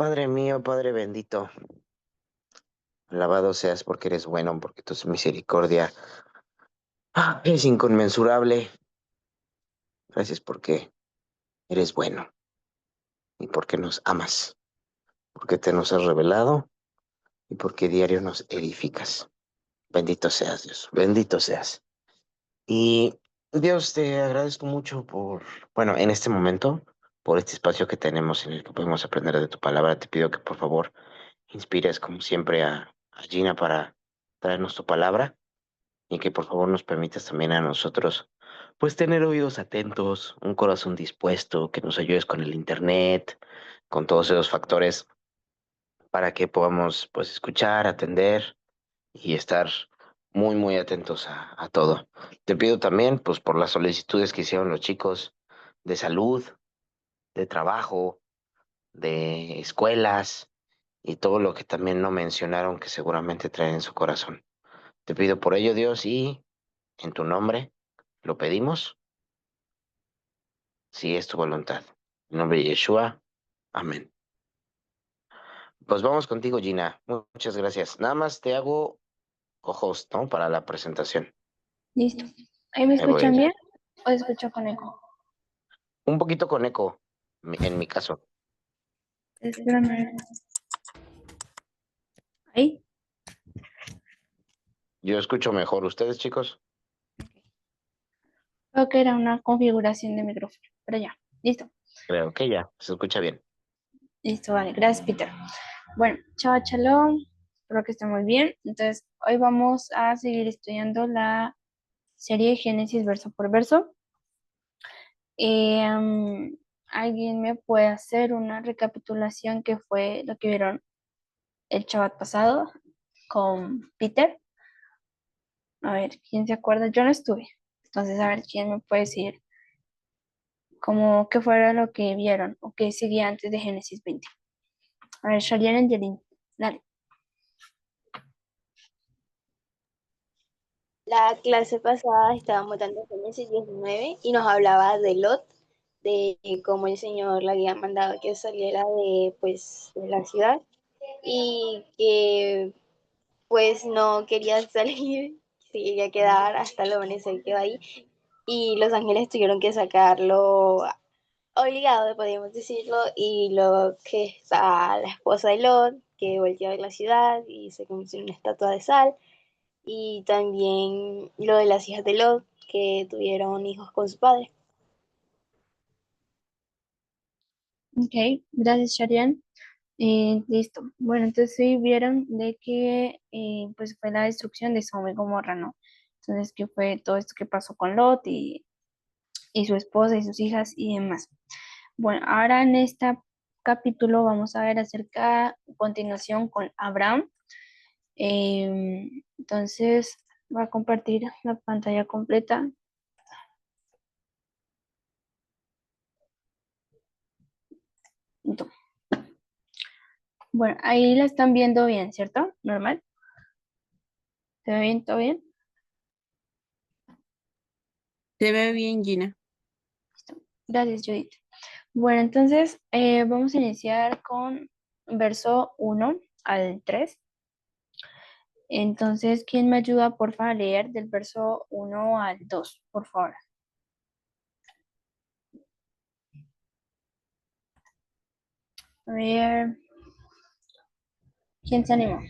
Padre mío, Padre bendito, alabado seas porque eres bueno, porque tu misericordia es inconmensurable. Gracias porque eres bueno y porque nos amas, porque te nos has revelado y porque diario nos edificas. Bendito seas, Dios, bendito seas. Y Dios, te agradezco mucho bueno, en este momento, por este espacio que tenemos en el que podemos aprender de tu palabra. Te pido que por favor inspires como siempre a Gina para traernos tu palabra y que por favor nos permitas también a nosotros, pues tener oídos atentos, un corazón dispuesto, que nos ayudes con el internet, con todos esos factores para que podamos pues escuchar, atender y estar muy, muy atentos a todo. Te pido también, pues por las solicitudes que hicieron los chicos de salud, de trabajo, de escuelas y todo lo que también no mencionaron que seguramente traen en su corazón. Te pido por ello, Dios, y en tu nombre lo pedimos, si es tu voluntad. En nombre de Yeshua, amén. Pues vamos contigo, Gina. Muchas gracias. Nada más te hago co-host, ¿no? Para la presentación. Listo. ¿Ahí me Ahí voy escuchan allá. bien o escucho con eco? Un poquito con eco, en mi caso. Espérame. Ahí. Yo escucho mejor. ¿Ustedes, chicos? Creo que era una configuración de micrófono, pero ya. Listo. Creo que ya, se escucha bien. Listo, vale. Gracias, Peter. Bueno, chao, shalom. Espero que estén muy bien. Entonces, hoy vamos a seguir estudiando la serie de Génesis verso por verso. ¿Alguien me puede hacer una recapitulación que fue lo que vieron el Shabbat pasado con Peter? A ver, ¿quién se acuerda? Yo no estuve. Entonces, a ver, ¿quién me puede decir como qué fuera lo que vieron o qué seguía antes de Génesis 20? A ver, Shalian Angelin, dale. La clase pasada estábamos dando Génesis 19 y nos hablaba de Lot, de cómo el Señor le había mandado que saliera de la ciudad y que pues no quería salir, se quería quedar hasta el amanecer, quedó ahí y los ángeles tuvieron que sacarlo obligado, podríamos decirlo, y luego que está la esposa de Lot, que volvió a ver la ciudad y se convirtió en una estatua de sal, y también lo de las hijas de Lot, que tuvieron hijos con su padre. Ok, gracias, Sharian. Listo. Bueno, entonces sí vieron de que pues fue la destrucción de Sodoma y Gomorra, ¿no? Entonces, que fue todo esto que pasó con Lot y su esposa y sus hijas y demás. Bueno, ahora en este capítulo vamos a ver acerca, a continuación con Abraham. Entonces, voy a compartir la pantalla completa. Entonces, bueno, ahí la están viendo bien, ¿cierto? Normal. ¿Se ve bien? ¿Todo bien? Se ve bien, Gina. Listo. Gracias, Judith. Bueno, entonces vamos a iniciar con verso 1 al 3. Entonces, ¿quién me ayuda, por favor, a leer del verso 1 al 2, por favor? A ver, ¿quién se animó?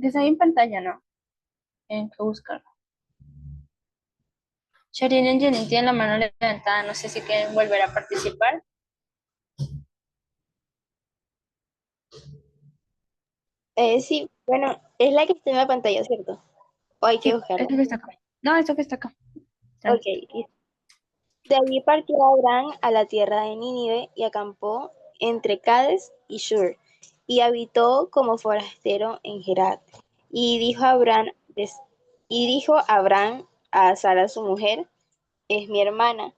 Que está ahí en pantalla, ¿no? En que buscar. Sharin y Jenny tienen la mano levantada, no sé si quieren volver a participar. Sí, bueno, es la que está en la pantalla, ¿cierto? O hay que Sí, buscarla. esto que está acá. No, esto que está acá. Ok. Tranqui. De allí partió Abraham a la tierra de Nínive y acampó entre Cades y Shur, y habitó como forastero en Gerar. Y dijo Abraham, y dijo Abraham a Sara su mujer, es mi hermana.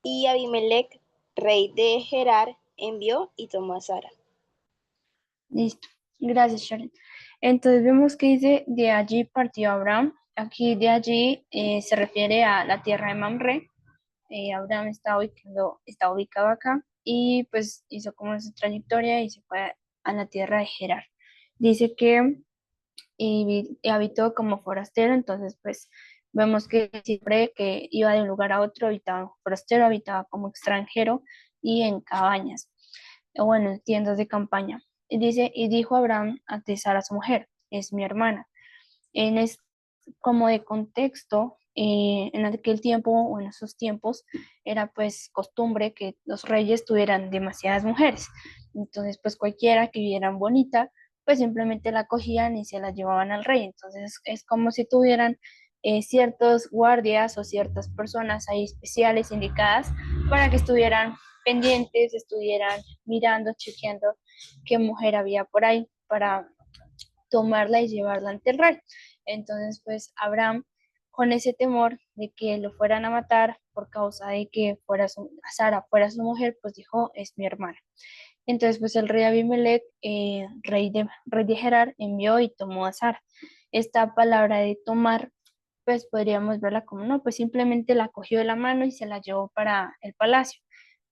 Y Abimelech, rey de Gerar, envió y tomó a Sara. Listo. Gracias, Sharon. Entonces vemos que dice, de allí partió Abraham. Aquí de allí se refiere a la tierra de Mamre. Abraham está ubicado acá y pues hizo como su trayectoria y se fue a la tierra de Gerar. Dice que y habitó como forastero, entonces pues vemos que siempre que iba de un lugar a otro habitaba forastero, habitaba como extranjero y en cabañas, o bueno, en tiendas de campaña. Y dice, y dijo Abraham a Sara su mujer, es mi hermana. En es como de contexto, en aquel tiempo o en esos tiempos era pues costumbre que los reyes tuvieran demasiadas mujeres. Entonces pues cualquiera que vieran bonita, pues simplemente la cogían y se la llevaban al rey. Entonces es como si tuvieran ciertos guardias o ciertas personas ahí especiales indicadas para que estuvieran pendientes, estuvieran mirando, chequeando qué mujer había por ahí para tomarla y llevarla ante el rey. Entonces, pues Abraham, con ese temor de que lo fueran a matar por causa de que Sara fuera su mujer, pues dijo, es mi hermana. Entonces, pues el rey Abimelech, rey de Gerar, envió y tomó a Sara. Esta palabra de tomar, pues podríamos verla como, no, pues simplemente la cogió de la mano y se la llevó para el palacio.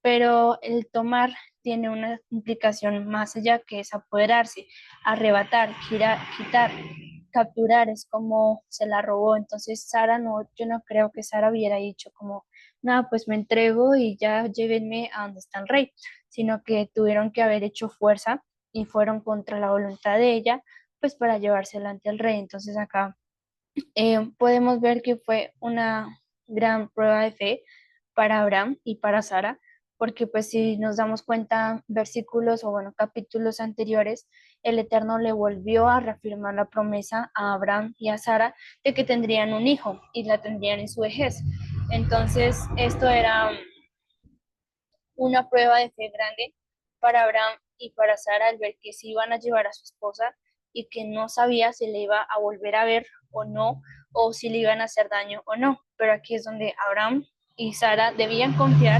Pero el tomar tiene una implicación más allá que es apoderarse, arrebatar, quitar, capturar, es como se la robó. Entonces Sara no, yo no creo que Sara hubiera dicho como, no, pues me entrego y ya llévenme a donde está el rey, sino que tuvieron que haber hecho fuerza y fueron contra la voluntad de ella, pues para llevársela ante el rey. Entonces acá podemos ver que fue una gran prueba de fe para Abraham y para Sara, porque pues si nos damos cuenta, versículos o bueno, capítulos anteriores, el Eterno le volvió a reafirmar la promesa a Abraham y a Sara de que tendrían un hijo y la tendrían en su vejez. Entonces, esto era una prueba de fe grande para Abraham y para Sara al ver que se iban a llevar a su esposa y que no sabía si le iba a volver a ver o no, o si le iban a hacer daño o no. Pero aquí es donde Abraham y Sara debían confiar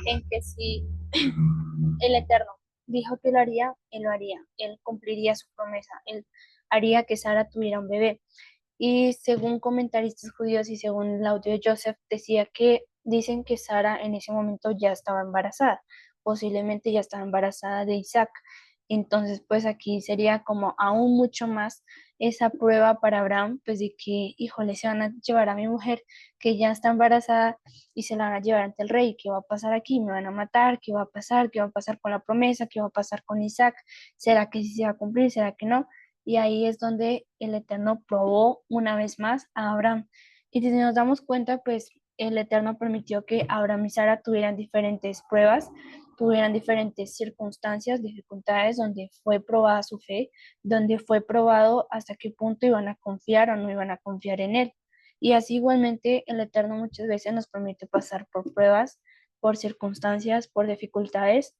en que si el Eterno dijo que lo haría, él lo haría, él cumpliría su promesa, él haría que Sara tuviera un bebé. Y según comentaristas judíos y según el audio de Joseph, decía que dicen que Sara en ese momento ya estaba embarazada, posiblemente ya estaba embarazada de Isaac. Entonces, pues aquí sería como aún mucho más esa prueba para Abraham, pues de que, híjole, se van a llevar a mi mujer que ya está embarazada y se la van a llevar ante el rey. ¿Qué va a pasar aquí? ¿Me van a matar? ¿Qué va a pasar? ¿Qué va a pasar con la promesa? ¿Qué va a pasar con Isaac? ¿Será que sí se va a cumplir? ¿Será que no? Y ahí es donde el Eterno probó una vez más a Abraham. Y si nos damos cuenta, pues el Eterno permitió que Abraham y Sara tuvieran diferentes pruebas, tuvieran diferentes circunstancias, dificultades, donde fue probada su fe, donde fue probado hasta qué punto iban a confiar o no iban a confiar en él. Y así igualmente el Eterno muchas veces nos permite pasar por pruebas, por circunstancias, por dificultades,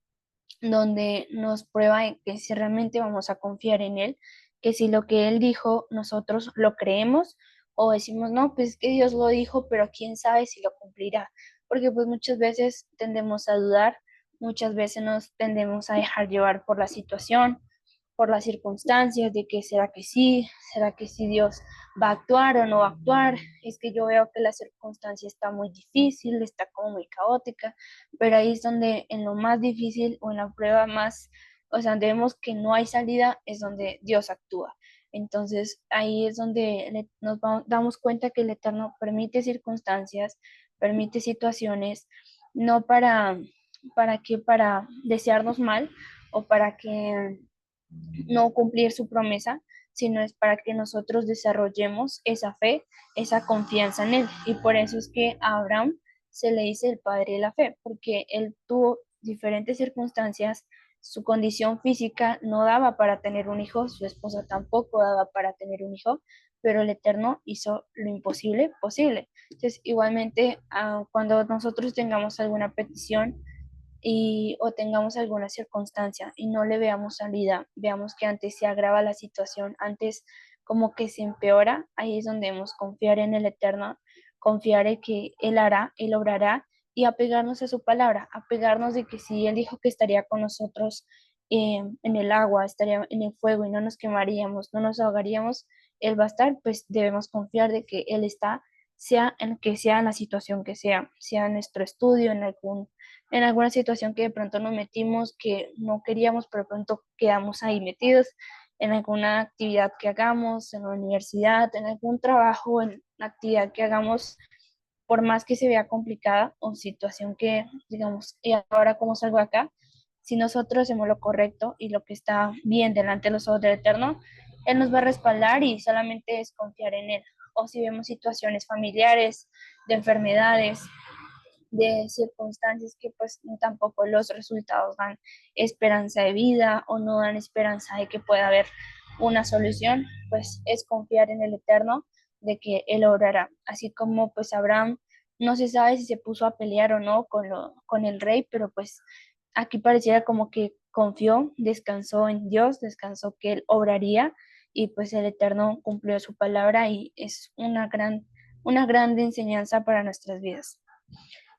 donde nos prueba en que si realmente vamos a confiar en Él, que si lo que Él dijo nosotros lo creemos o decimos, no, pues que Dios lo dijo, pero quién sabe si lo cumplirá, porque pues muchas veces tendemos a dudar, muchas veces nos tendemos a dejar llevar por la situación, por las circunstancias, de que será que sí Dios va a actuar o no va a actuar, es que yo veo que la circunstancia está muy difícil, está como muy caótica, pero ahí es donde en lo más difícil o en la prueba más, o sea, donde vemos que no hay salida, es donde Dios actúa. Entonces ahí es donde damos cuenta que el Eterno permite circunstancias, permite situaciones, no para desearnos mal o para que no cumplir su promesa, sino es para que nosotros desarrollemos esa fe, esa confianza en Él. Y por eso es que a Abraham se le dice el padre de la fe, porque él tuvo diferentes circunstancias, su condición física no daba para tener un hijo, su esposa tampoco daba para tener un hijo, pero el Eterno hizo lo imposible posible. Entonces, igualmente, cuando nosotros tengamos alguna petición, o tengamos alguna circunstancia y no le veamos salida, veamos que antes se agrava la situación, antes como que se empeora, ahí es donde debemos confiar en el Eterno, confiar en que Él hará, Él obrará y apegarnos a su palabra, apegarnos de que si Él dijo que estaría con nosotros en el agua, estaría en el fuego y no nos quemaríamos, no nos ahogaríamos, Él va a estar, pues debemos confiar de que Él está, sea en la situación que sea, sea en nuestro estudio, en algún en alguna situación que de pronto nos metimos, que no queríamos, pero de pronto quedamos ahí metidos, en alguna actividad que hagamos, en la universidad, en algún trabajo, en la actividad que hagamos, por más que se vea complicada o situación que, digamos, y ahora cómo salgo de acá, si nosotros hacemos lo correcto y lo que está bien delante de los ojos del Eterno, Él nos va a respaldar y solamente es confiar en Él. O si vemos situaciones familiares, de enfermedades, de circunstancias que pues tampoco los resultados dan esperanza de vida o no dan esperanza de que pueda haber una solución, pues es confiar en el Eterno de que Él obrará. Así como pues Abraham no se sabe si se puso a pelear o no con el rey, pero pues aquí pareciera como que confió, descansó en Dios, descansó que Él obraría y pues el Eterno cumplió su palabra y es una gran enseñanza para nuestras vidas.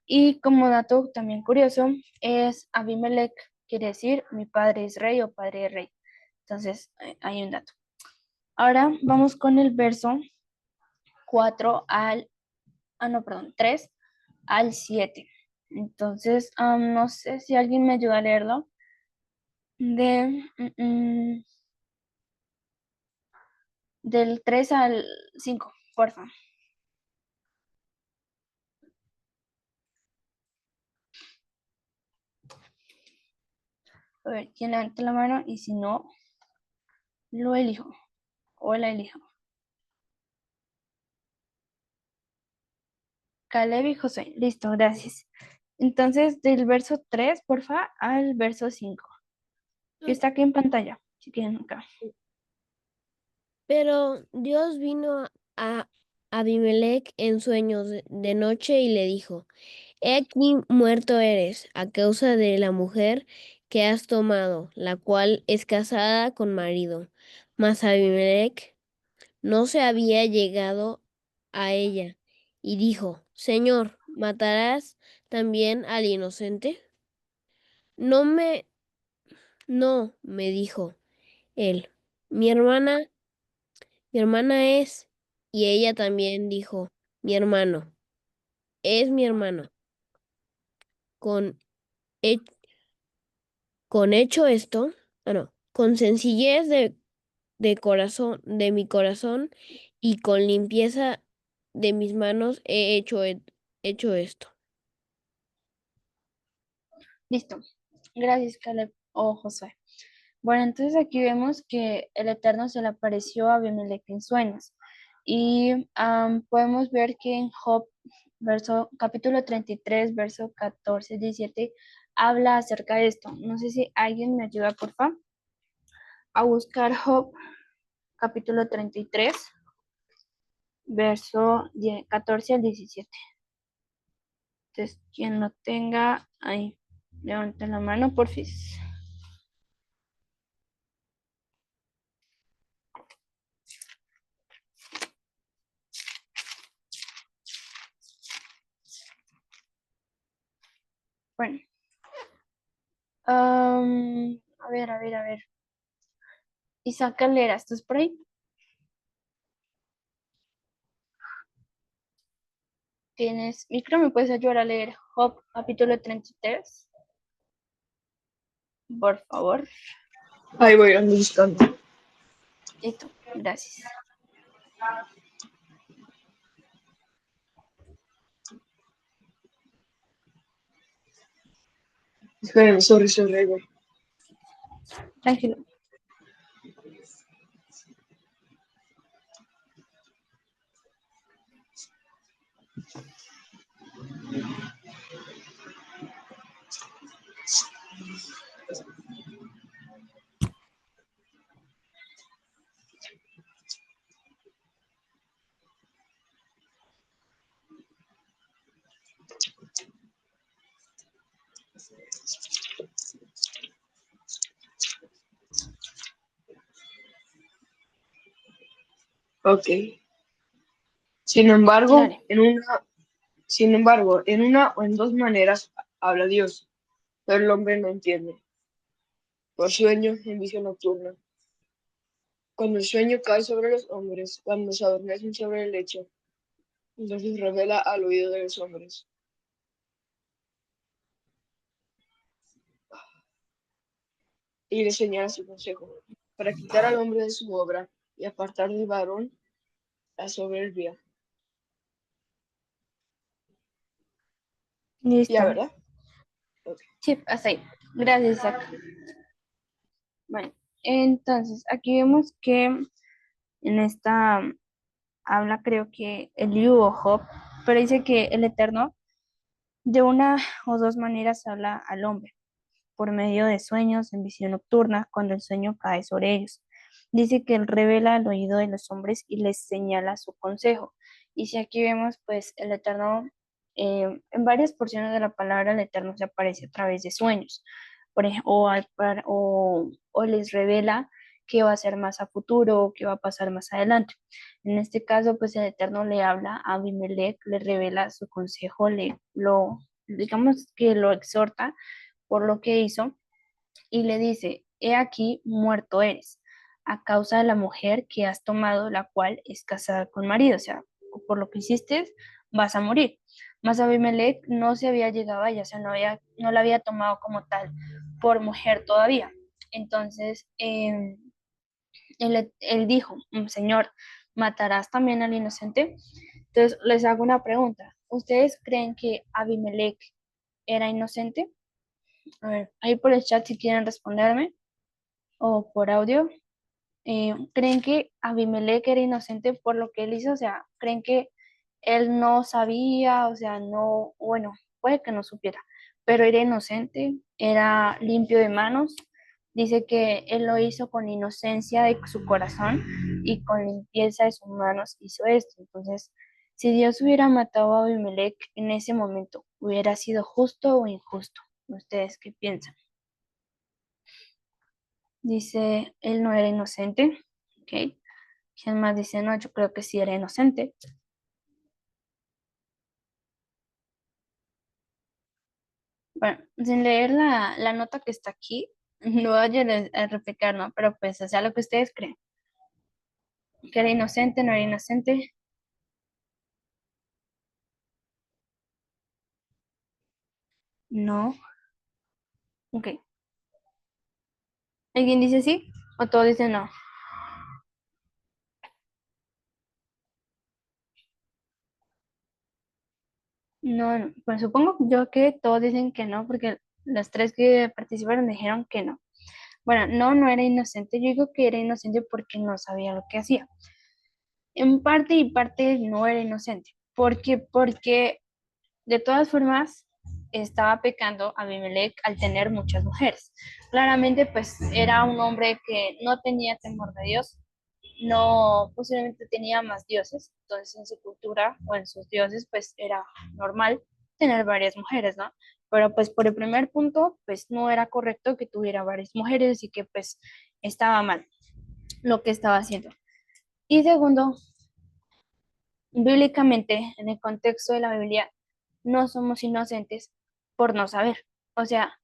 Y como dato también curioso, es Abimelech, quiere decir mi padre es rey o padre de rey. Entonces, hay un dato. Ahora vamos con el verso 4 no, perdón, 3 al 7. Entonces, no sé si alguien me ayuda a leerlo. Del 3 al 5, porfa. A ver, ¿quién levanta la mano? Y si no, lo elijo o la elijo. Caleb y José. Listo, gracias. Entonces, del verso 3, porfa, al verso 5, que está aquí en pantalla, si quieren acá. Pero Dios vino a Abimelech en sueños de noche y le dijo: He aquí muerto eres a causa de la mujer que has tomado, la cual es casada con marido. Mas Abimelech no se había llegado a ella y dijo: Señor, ¿matarás también al inocente? No me dijo él, mi hermana es. Y ella también dijo: mi hermano, es mi hermano. Con, he- con hecho esto, no, con sencillez de corazón, de mi corazón y con limpieza de mis manos he hecho esto. Listo. Gracias, Caleb o José. Bueno, entonces aquí vemos que el Eterno se le apareció a Abimelech en sueños. Y podemos ver que en Job, capítulo 33, verso 14, 17, habla acerca de esto. No sé si alguien me ayuda, por favor, a buscar Job, capítulo 33, verso 14 al 17. Entonces, quien lo tenga, ahí, levanten la mano, porfis. Bueno, a ver. Isaac Calera, ¿estás por ahí? ¿Tienes micro? ¿Me puedes ayudar a leer Job, capítulo 33? Por favor. Ahí voy, ando buscando. Listo, gracias. Esperen, sorry, ahí voy. Tranquilo. Ok. Sin embargo, Dale. en una o en dos maneras habla Dios, pero el hombre no entiende. Por sueño, en visión nocturna. Cuando el sueño cae sobre los hombres, cuando se adormecen sobre el lecho, entonces revela al oído de los hombres. y le señala su consejo, para quitar al hombre de su obra y apartar del varón la soberbia. Listo. Ya, ¿verdad? Sí, hasta ahí. Gracias, Isaac. Bueno, entonces aquí vemos que en esta habla, creo que Eliú o Job, pero dice que el Eterno de una o dos maneras habla al hombre, por medio de sueños, en visión nocturna, cuando el sueño cae sobre ellos. Dice que él revela al oído de los hombres y les señala su consejo. Y si aquí vemos, pues el Eterno, en varias porciones de la palabra, el Eterno se aparece a través de sueños, por ejemplo, o les revela qué va a ser más a futuro o qué va a pasar más adelante. En este caso, pues el Eterno le habla a Abimelech, le revela su consejo, digamos que lo exhorta por lo que hizo y le dice, he aquí muerto eres, a causa de la mujer que has tomado, la cual es casada con marido, o sea, por lo que hiciste, vas a morir. Mas Abimelech no se había llegado a ella, o sea, no la había tomado como tal por mujer todavía. Entonces, él dijo, Señor, ¿matarás también al inocente? Entonces, les hago una pregunta. ¿Ustedes creen que Abimelech era inocente? A ver, ahí por el chat si quieren responderme o por audio. ¿Creen que Abimelech era inocente por lo que él hizo? O sea, ¿creen que él no sabía? O sea, no, bueno, puede que no supiera, pero era inocente, era limpio de manos. Dice que él lo hizo con inocencia de su corazón y con limpieza de sus manos hizo esto. Entonces, si Dios hubiera matado a Abimelech en ese momento, ¿hubiera sido justo o injusto? ¿Ustedes qué piensan? Dice, él no era inocente. ¿Ok? ¿Quién más dice, no, yo creo que sí era inocente? Bueno, sin leer la nota que está aquí, no vayan a replicar, ¿no? Pero pues, o sea, lo que ustedes creen. ¿Que era inocente, no era inocente? No. Ok. ¿Alguien dice sí? ¿O todos dicen no? No, no. Pues supongo yo que todos dicen que no, porque las tres que participaron dijeron que no. Bueno, no, no era inocente. Yo digo que era inocente porque no sabía lo que hacía. En parte y parte no era inocente. ¿Por qué? Porque de todas formas estaba pecando Abimelech al tener muchas mujeres. Claramente, pues era un hombre que no tenía temor de Dios, no posiblemente tenía más dioses, entonces en su cultura o en sus dioses, pues era normal tener varias mujeres, ¿no? Pero pues por el primer punto, pues no era correcto que tuviera varias mujeres y que pues estaba mal lo que estaba haciendo. Y segundo, bíblicamente, en el contexto de la Biblia, no somos inocentes por no saber. O sea,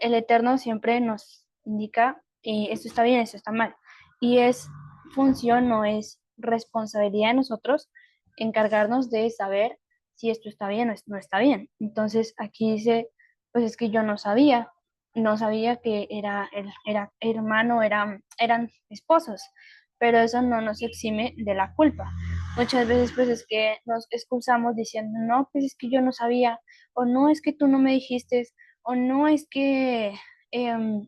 el Eterno siempre nos indica esto está bien, esto está mal. Y es función, no es responsabilidad de nosotros encargarnos de saber si esto está bien o no está bien. Entonces aquí dice, pues es que yo no sabía que era hermano, eran esposos, pero eso no nos exime de la culpa. Muchas veces pues es que nos excusamos diciendo, no, pues es que yo no sabía, o no es que tú no me dijiste, o no es que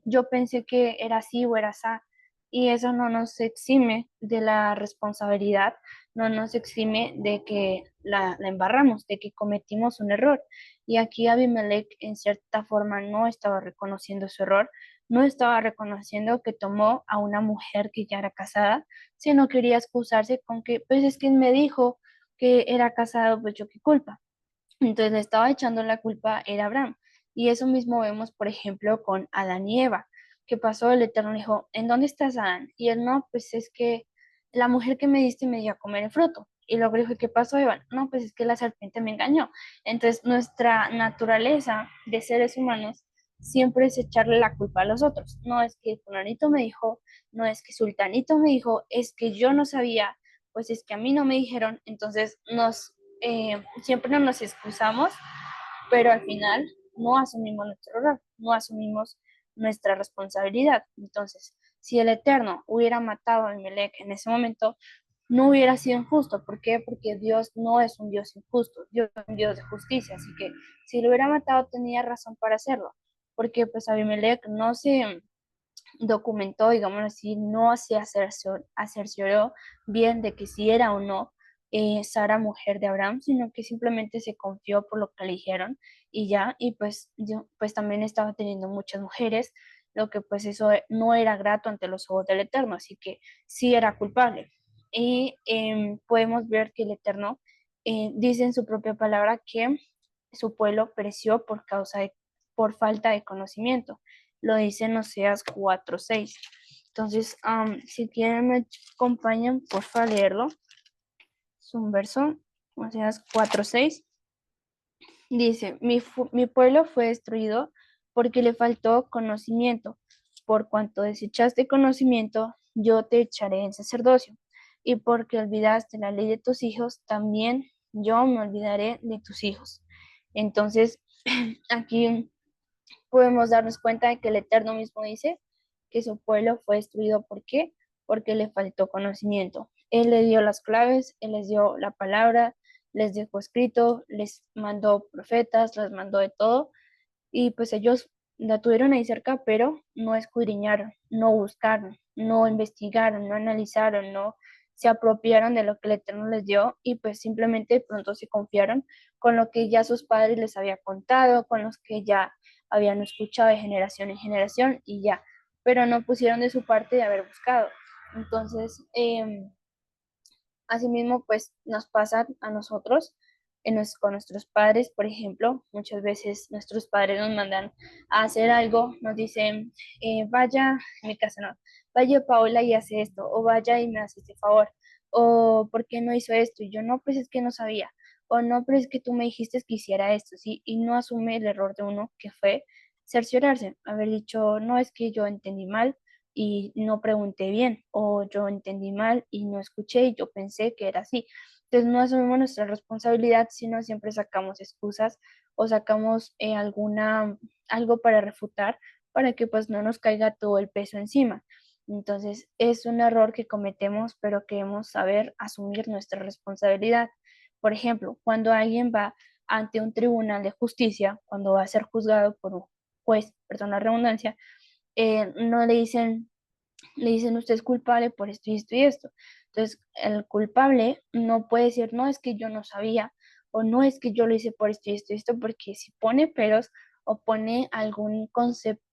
yo pensé que era así o era así, y eso no nos exime de la responsabilidad, no nos exime de que la embarramos, de que cometimos un error. Y aquí Abimelech en cierta forma no estaba reconociendo su error, no estaba reconociendo que tomó a una mujer que ya era casada, sino quería excusarse con que, pues es que él me dijo que era casado, pues yo qué culpa. Entonces le estaba echando la culpa era Abraham. Y eso mismo vemos, por ejemplo, con Adán y Eva. ¿Qué pasó? El Eterno le dijo, ¿en dónde estás, Adán? Y él no, pues es que la mujer que me diste me dio a comer el fruto. Y luego dijo, ¿qué pasó, Eva? No, pues es que la serpiente me engañó. Entonces nuestra naturaleza de seres humanos siempre es echarle la culpa a los otros. No es que fulanito me dijo, no es que sultanito me dijo, es que yo no sabía, pues es que a mí no me dijeron. Entonces siempre nos excusamos, pero al final no asumimos nuestro error, no asumimos nuestra responsabilidad. Entonces, si el Eterno hubiera matado a Abimelech en ese momento, no hubiera sido injusto. ¿Por qué? Porque Dios no es un Dios injusto, Dios es un Dios de justicia. Así que si lo hubiera matado, tenía razón para hacerlo. Porque pues Abimelech no se documentó, digamos así, no se cercioró bien de que si era o no Sara mujer de Abraham, sino que simplemente se confió por lo que le dijeron y ya, y pues, pues también estaba teniendo muchas mujeres, lo que pues eso no era grato ante los ojos del Eterno, así que sí era culpable. Y podemos ver que el Eterno dice en su propia palabra que su pueblo pereció por falta de conocimiento. Lo dice en Oseas 4:6. Entonces, si quieren me acompañan, por favor, leerlo. Es un verso, Oseas 4:6. Dice, mi pueblo fue destruido porque le faltó conocimiento. Por cuanto desechaste conocimiento, yo te echaré en sacerdocio. Y porque olvidaste la ley de tus hijos, también yo me olvidaré de tus hijos. Entonces, aquí podemos darnos cuenta de que el Eterno mismo dice que su pueblo fue destruido. ¿Por qué? Porque le faltó conocimiento. Él le dio las claves, Él les dio la palabra, les dejó escrito, les mandó profetas, les mandó de todo, y pues ellos la tuvieron ahí cerca, pero no escudriñaron, no buscaron, no investigaron, no analizaron, no se apropiaron de lo que el Eterno les dio y pues simplemente pronto se confiaron con lo que ya sus padres les había contado, con los que ya habían escuchado de generación en generación y ya, pero no pusieron de su parte de haber buscado. Entonces, asimismo, pues nos pasa a nosotros, con nuestros padres, por ejemplo, muchas veces nuestros padres nos mandan a hacer algo, nos dicen, vaya, en mi casa no, vaya Paola y hace esto, o vaya y me hace este favor, o ¿por qué no hizo esto? Y yo no, pues es que no sabía, o no, pero es que tú me dijiste que hiciera esto, ¿sí? Y no asume el error de uno, que fue cerciorarse, haber dicho, no, es que yo entendí mal, y no pregunté bien, o yo entendí mal y no escuché y yo pensé que era así. Entonces no asumimos nuestra responsabilidad, sino siempre sacamos excusas o sacamos algo para refutar para que pues no nos caiga todo el peso encima. Entonces es un error que cometemos, pero que debemos saber asumir nuestra responsabilidad. Por ejemplo, cuando alguien va ante un tribunal de justicia, cuando va a ser juzgado por un juez, perdón la redundancia, no le dicen usted es culpable por esto y esto y esto. Entonces, el culpable no puede decir, no, es que yo no sabía, o no es que yo lo hice por esto y esto y esto, porque si pone peros o pone algún concepto,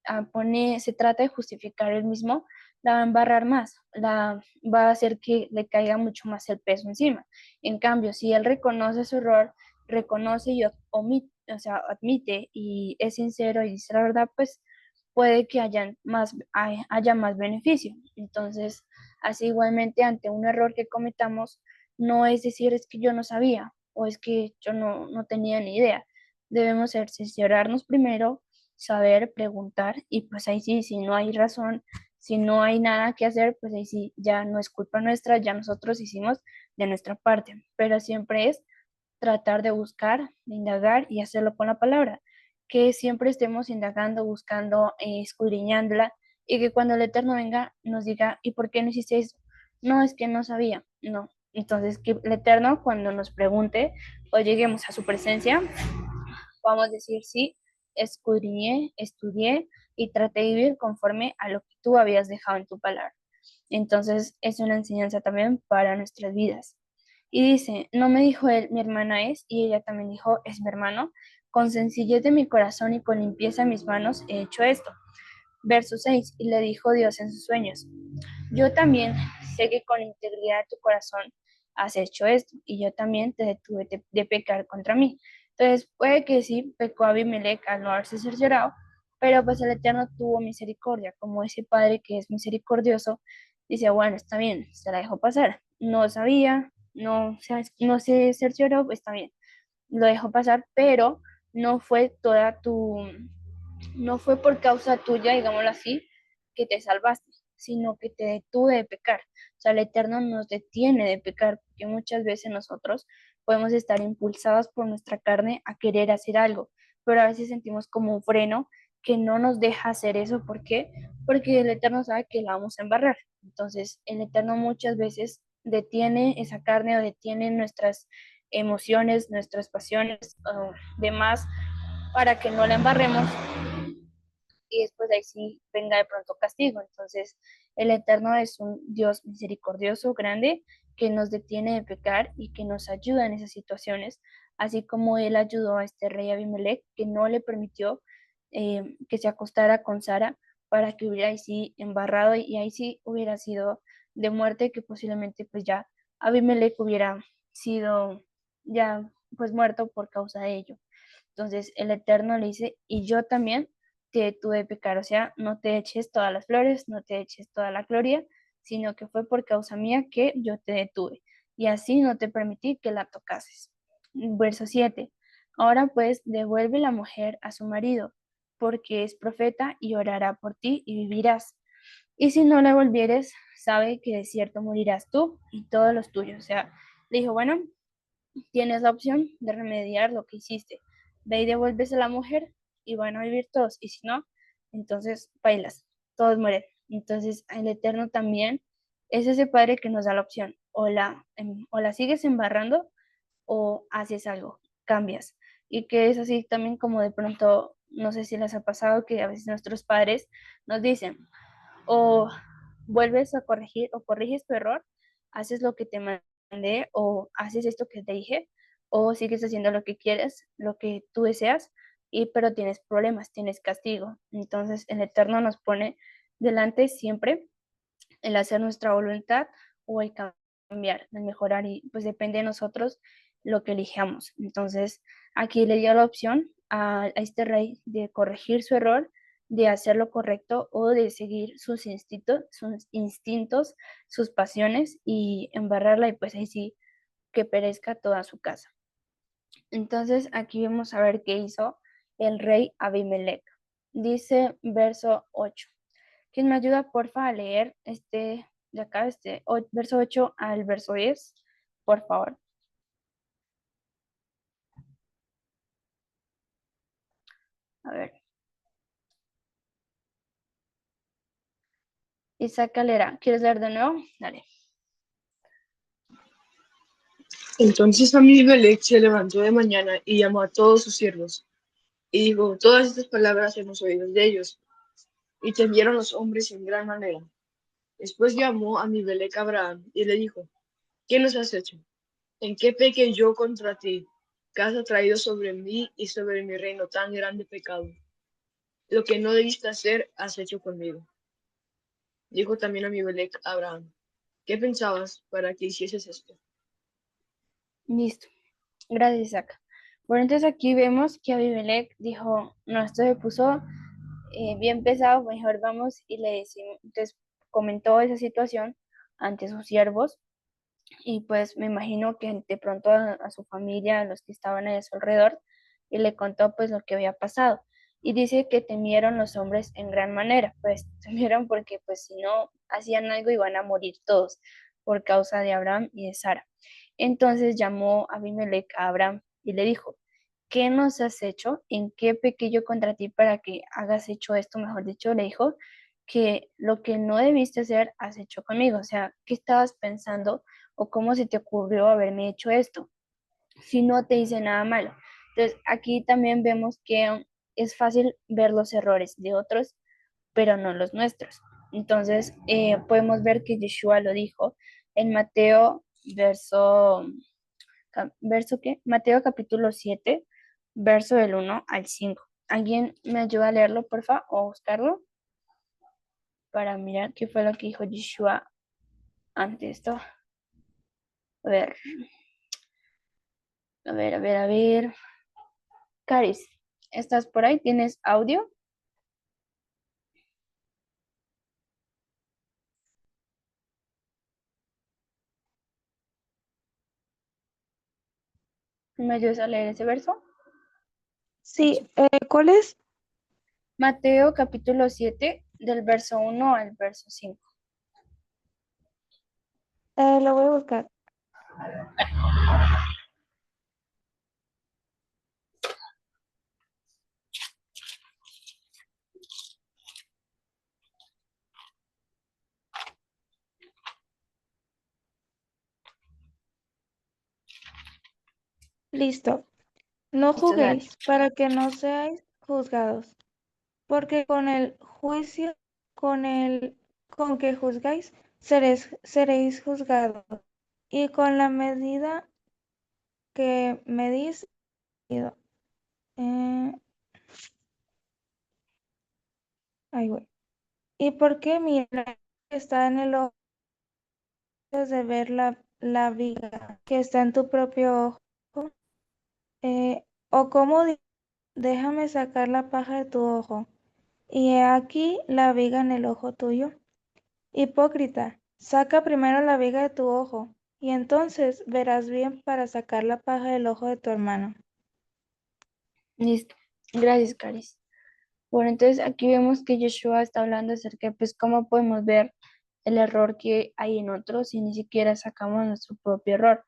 se trata de justificar él mismo, la va a embarrar más, la va a hacer que le caiga mucho más el peso encima. En cambio, si él reconoce su error, reconoce y o sea, admite y es sincero y dice la verdad, pues puede que haya más beneficio. Entonces, así igualmente ante un error que cometamos, no es decir es que yo no sabía o es que yo no tenía ni idea. Debemos cerciorarnos primero, saber, preguntar y pues ahí sí, si no hay razón, si no hay nada que hacer, pues ahí sí, ya no es culpa nuestra, ya nosotros hicimos de nuestra parte, pero siempre es tratar de buscar, de indagar y hacerlo con la palabra, que siempre estemos indagando, buscando, escudriñándola y que cuando el Eterno venga nos diga, ¿y por qué no hiciste eso? No, es que no sabía, no. Entonces, que el Eterno cuando nos pregunte o lleguemos a su presencia, vamos a decir, sí, escudriñé, estudié y traté de vivir conforme a lo que tú habías dejado en tu palabra. Entonces, es una enseñanza también para nuestras vidas. Y dice, no me dijo él, mi hermana es, y ella también dijo, es mi hermano. Con sencillez de mi corazón y con limpieza de mis manos he hecho esto. Verso 6, y le dijo Dios en sus sueños, yo también sé que con integridad de tu corazón has hecho esto, y yo también te detuve de pecar contra mí. Entonces, puede que sí, pecó Abimelech al no haberse cerciorado, pero pues el Eterno tuvo misericordia, como ese Padre que es misericordioso, dice, bueno, está bien, se la dejó pasar. No sabía, no se cercioró, pues está bien, lo dejó pasar, pero no fue no fue por causa tuya, digámoslo así, que te salvaste, sino que te detuve de pecar. O sea, el Eterno nos detiene de pecar, porque muchas veces nosotros podemos estar impulsados por nuestra carne a querer hacer algo, pero a veces sentimos como un freno que no nos deja hacer eso. ¿Por qué? Porque el Eterno sabe que la vamos a embarrar. Entonces, el Eterno muchas veces detiene esa carne o detiene nuestras emociones, nuestras pasiones o demás para que no la embarremos y después ahí sí venga de pronto castigo. Entonces, el Eterno es un Dios misericordioso, grande, que nos detiene de pecar y que nos ayuda en esas situaciones, así como Él ayudó a este rey Abimelech, que no le permitió que se acostara con Sara para que hubiera ahí sí embarrado y ahí sí hubiera sido de muerte, que posiblemente pues ya Abimelech hubiera sido ya pues muerto por causa de ello. Entonces el Eterno le dice, y yo también te detuve de pecar, o sea, no te eches todas las flores, no te eches toda la gloria, sino que fue por causa mía que yo te detuve, y así no te permití que la tocases. Verso 7. Ahora pues devuelve la mujer a su marido, porque es profeta y orará por ti y vivirás. Y si no la volvieres, sabe que de cierto morirás tú y todos los tuyos. O sea, le dijo, bueno, tienes la opción de remediar lo que hiciste. Ve y devuelves a la mujer y van a vivir todos. Y si no, entonces bailas, todos mueren. Entonces el Eterno también es ese Padre que nos da la opción. O la sigues embarrando o haces algo, cambias. Y que es así también como de pronto, no sé si les ha pasado que a veces nuestros padres nos dicen, o vuelves a corregir o corriges tu error, haces lo que te mandé o haces esto que te dije o sigues haciendo lo que quieres, lo que tú deseas, y pero tienes problemas, tienes castigo. Entonces el Eterno nos pone delante siempre el hacer nuestra voluntad o el cambiar, el mejorar y pues depende de nosotros lo que elijamos. Entonces aquí le dio la opción a este rey de corregir su error, de hacer lo correcto o de seguir sus instintos, sus pasiones y embarrarla y pues ahí sí que perezca toda su casa. Entonces aquí vamos a ver qué hizo el rey Abimelech. Dice verso 8. ¿Quién me ayuda, porfa, a leer de acá, verso 8 al verso 10? Por favor. A ver. Isaac Calera, ¿quieres leer de nuevo? Dale. Entonces Abimelech se levantó de mañana y llamó a todos sus siervos, y dijo, todas estas palabras hemos oído de ellos, y temieron los hombres en gran manera. Después llamó a Abimelech a Abraham, y le dijo, ¿qué nos has hecho? ¿En qué pequé yo contra ti, que has traído sobre mí y sobre mi reino tan grande pecado? Lo que no debiste hacer, has hecho conmigo. Dijo también Abimelech a Abraham, ¿qué pensabas para que hicieses esto? Listo. Gracias, Isaac. Bueno, entonces aquí vemos que Abimelech dijo, no, esto se puso bien pesado, mejor vamos y le decimos, entonces comentó esa situación ante sus siervos y pues me imagino que de pronto a su familia, a los que estaban a su alrededor, y le contó pues lo que había pasado. Y dice que temieron los hombres en gran manera, pues temieron porque pues si no hacían algo iban a morir todos por causa de Abraham y de Sara. Entonces llamó a Abimelech a Abraham y le dijo, ¿qué nos has hecho? ¿En qué pequé yo contra ti para que hagas hecho esto? Mejor dicho, le dijo que lo que no debiste hacer has hecho conmigo. O sea, ¿qué estabas pensando o cómo se te ocurrió haberme hecho esto? Si no te hice nada malo. Entonces, aquí también vemos que es fácil ver los errores de otros, pero no los nuestros. Entonces, podemos ver que Yeshua lo dijo en Mateo, verso ¿qué? Mateo capítulo 7, verso del 1 al 5. ¿Alguien me ayuda a leerlo, por favor, o buscarlo? Para mirar qué fue lo que dijo Yeshua ante esto. A ver, a ver. Caris, ¿estás por ahí? ¿Tienes audio? ¿Me ayudas a leer ese verso? Sí, ¿cuál es? Mateo capítulo 7, del verso 1 al verso 5. Lo voy a buscar. Listo. No Listo, dale. juguéis para que no seáis juzgados, porque con el juicio con que juzgáis seréis juzgados, y con la medida que medís, medido. Eh, ay, güey. ¿Y por qué mira que está en el ojo de ver la viga que está en tu propio ojo? O como déjame sacar la paja de tu ojo, y he aquí la viga en el ojo tuyo. Hipócrita, saca primero la viga de tu ojo, y entonces verás bien para sacar la paja del ojo de tu hermano. Listo. Gracias, Caris. Bueno, entonces aquí vemos que Yeshua está hablando acerca de pues cómo podemos ver el error que hay en otros y ni siquiera sacamos nuestro propio error.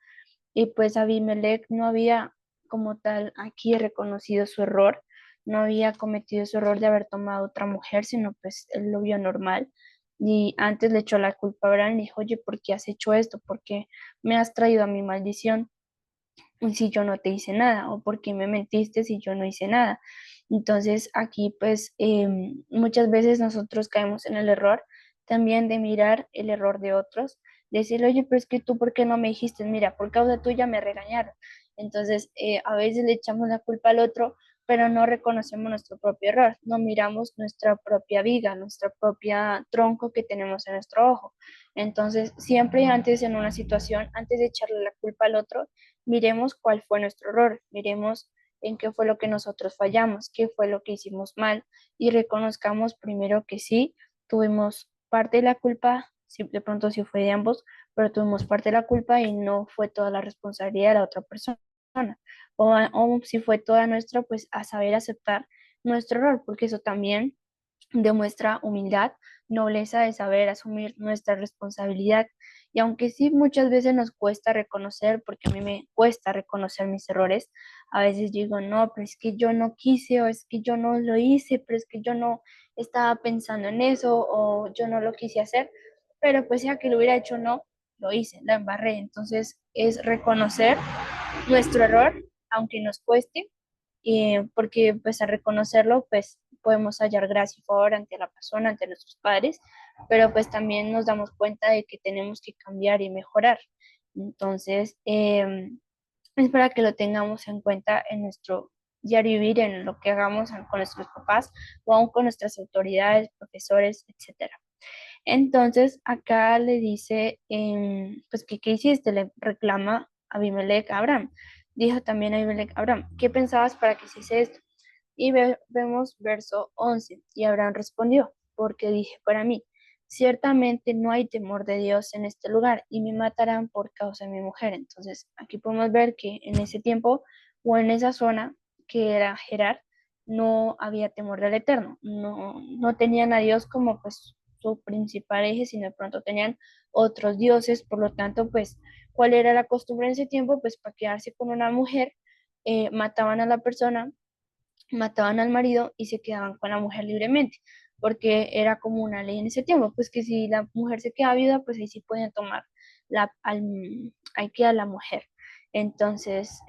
Y pues Abimelech no había como tal aquí reconocido su error, no había cometido su error de haber tomado otra mujer, sino pues él lo vio normal. Y antes le echó la culpa a Abraham, le dijo, oye, ¿por qué has hecho esto? ¿Por qué me has traído a mi maldición? Y si yo no te hice nada, o por qué me mentiste si yo no hice nada. Entonces aquí pues muchas veces nosotros caemos en el error también de mirar el error de otros, de decirle, oye, pero es que tú, ¿por qué no me dijiste? Mira, por causa tuya me regañaron. Entonces a veces le echamos la culpa al otro, pero no reconocemos nuestro propio error, no miramos nuestra propia viga, nuestra propia tronco que tenemos en nuestro ojo. Entonces siempre antes en una situación, antes de echarle la culpa al otro, miremos cuál fue nuestro error, miremos en qué fue lo que nosotros fallamos, qué fue lo que hicimos mal y reconozcamos primero que sí, tuvimos parte de la culpa, si de pronto sí fue de ambos, pero tuvimos parte de la culpa y no fue toda la responsabilidad de la otra persona. O si fue toda nuestra, pues a saber aceptar nuestro error, porque eso también demuestra humildad, nobleza de saber asumir nuestra responsabilidad. Y aunque sí muchas veces nos cuesta reconocer, porque a mí me cuesta reconocer mis errores, a veces digo, no, pero es que yo no quise, o es que yo no lo hice, pero es que yo no estaba pensando en eso, o yo no lo quise hacer, pero pues ya que lo hubiera hecho, no, lo hice, la embarré. Entonces es reconocer nuestro error, aunque nos cueste, porque pues al reconocerlo, pues podemos hallar gracia y favor ante la persona, ante nuestros padres, pero pues también nos damos cuenta de que tenemos que cambiar y mejorar. Entonces, es para que lo tengamos en cuenta en nuestro diario vivir, en lo que hagamos con nuestros papás o aún con nuestras autoridades, profesores, etcétera. Entonces, acá le dice, pues, ¿qué hiciste? Le reclama Abimelech a Abraham. Dijo también Abimelech a Abraham, ¿qué pensabas para que hiciese esto? Y vemos verso 11. Y Abraham respondió, porque dije para mí, ciertamente no hay temor de Dios en este lugar y me matarán por causa de mi mujer. Entonces, aquí podemos ver que en ese tiempo o en esa zona que era Gerar, no había temor del Eterno, no tenían a Dios como pues su principal eje, sino de pronto tenían otros dioses, por lo tanto, pues, ¿cuál era la costumbre en ese tiempo? Pues para quedarse con una mujer, mataban a la persona, mataban al marido y se quedaban con la mujer libremente, porque era como una ley en ese tiempo, pues que si la mujer se queda viuda, pues ahí sí podían tomar ahí queda la mujer. Entonces,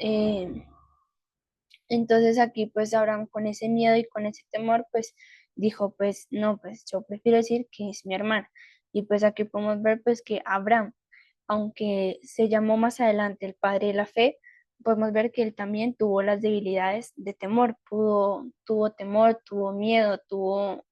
entonces aquí pues Abraham con ese miedo y con ese temor pues dijo pues no, pues yo prefiero decir que es mi hermana. Y pues aquí podemos ver pues que Abraham, aunque se llamó más adelante el padre de la fe, podemos ver que él también tuvo las debilidades de temor, tuvo temor, tuvo miedo, tuvo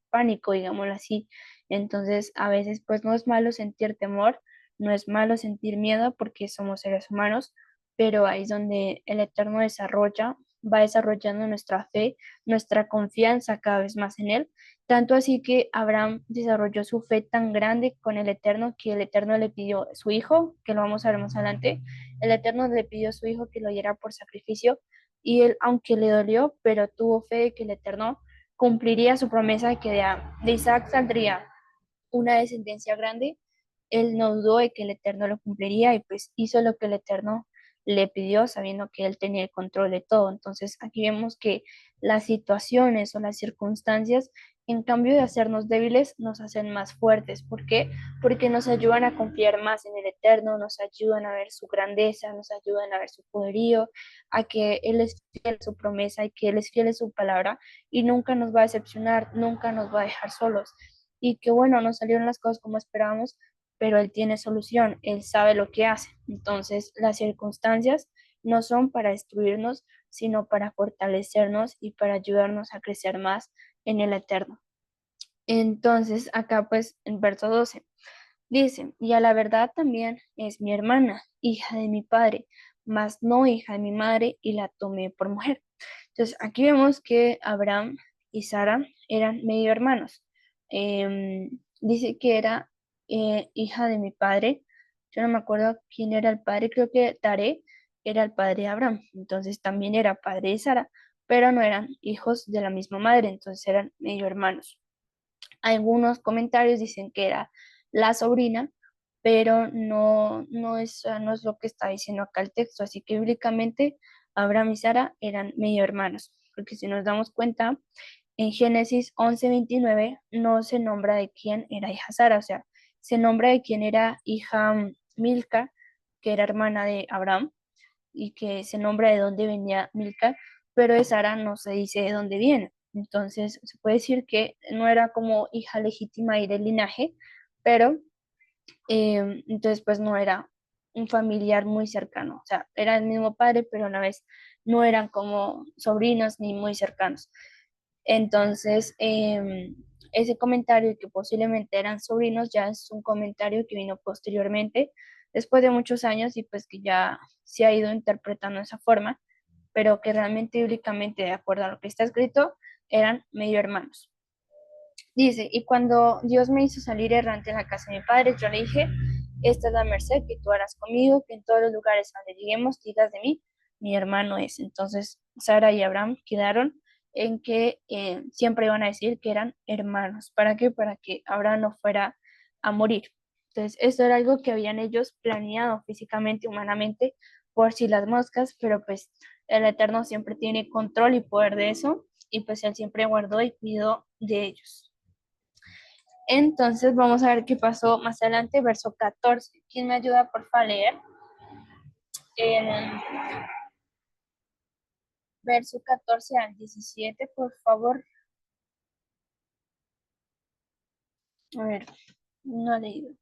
pánico, digámoslo así. Entonces a veces pues no es malo sentir temor, no es malo sentir miedo porque somos seres humanos, pero ahí es donde el Eterno va desarrollando nuestra fe, nuestra confianza cada vez más en Él. Tanto así que Abraham desarrolló su fe tan grande con el Eterno que el Eterno le pidió a su hijo, que lo vamos a ver más adelante, el Eterno le pidió a su hijo que lo diera por sacrificio y él, aunque le dolió, pero tuvo fe de que el Eterno cumpliría su promesa de que de Isaac saldría una descendencia grande. Él no dudó de que el Eterno lo cumpliría y pues hizo lo que el Eterno le pidió sabiendo que él tenía el control de todo. Entonces aquí vemos que las situaciones o las circunstancias En cambio de hacernos débiles, nos hacen más fuertes. ¿Por qué? Porque nos ayudan a confiar más en el Eterno, nos ayudan a ver su grandeza, nos ayudan a ver su poderío, a que Él es fiel a su promesa y que Él es fiel a su palabra y nunca nos va a decepcionar, nunca nos va a dejar solos. Y que bueno, no salieron las cosas como esperábamos, pero Él tiene solución, Él sabe lo que hace. Entonces, las circunstancias no son para destruirnos, sino para fortalecernos y para ayudarnos a crecer más en el Eterno. Entonces, acá pues en verso 12 dice, y a la verdad también es mi hermana, hija de mi padre, mas no hija de mi madre, y la tomé por mujer. Entonces, aquí vemos que Abraham y Sara eran medio hermanos. Dice que era hija de mi padre. Yo no me acuerdo quién era el padre, creo que Taré era el padre de Abraham. Entonces, también era padre de Sara, pero no eran hijos de la misma madre, entonces eran medio hermanos. Algunos comentarios dicen que era la sobrina, pero no es lo que está diciendo acá el texto. Así que bíblicamente Abraham y Sara eran medio hermanos, porque si nos damos cuenta, en Génesis 11:29 no se nombra de quién era hija Sara, o sea, se nombra de quién era hija Milca, que era hermana de Abraham, y que se nombra de dónde venía Milca, pero de Sara no se dice de dónde viene. Entonces, se puede decir que no era como hija legítima y del linaje, pero entonces pues no era un familiar muy cercano, o sea, era el mismo padre, pero a la vez no eran como sobrinos ni muy cercanos. Entonces, ese comentario que posiblemente eran sobrinos ya es un comentario que vino posteriormente, después de muchos años y pues que ya se ha ido interpretando de esa forma, pero que realmente bíblicamente, de acuerdo a lo que está escrito, eran medio hermanos. Dice, y cuando Dios me hizo salir errante en la casa de mi padre, yo le dije, esta es la merced que tú harás conmigo, que en todos los lugares donde lleguemos digas de mí, mi hermano es. Entonces, Sara y Abraham quedaron en que siempre iban a decir que eran hermanos. ¿Para qué? Para que Abraham no fuera a morir. Entonces, esto era algo que habían ellos planeado físicamente, humanamente, por si las moscas, pero pues el Eterno siempre tiene control y poder de eso, y pues Él siempre guardó y cuidó de ellos. Entonces vamos a ver qué pasó más adelante, verso 14. ¿Quién me ayuda, por favor, a leer? En verso 14 al 17, por favor. A ver, no he leído.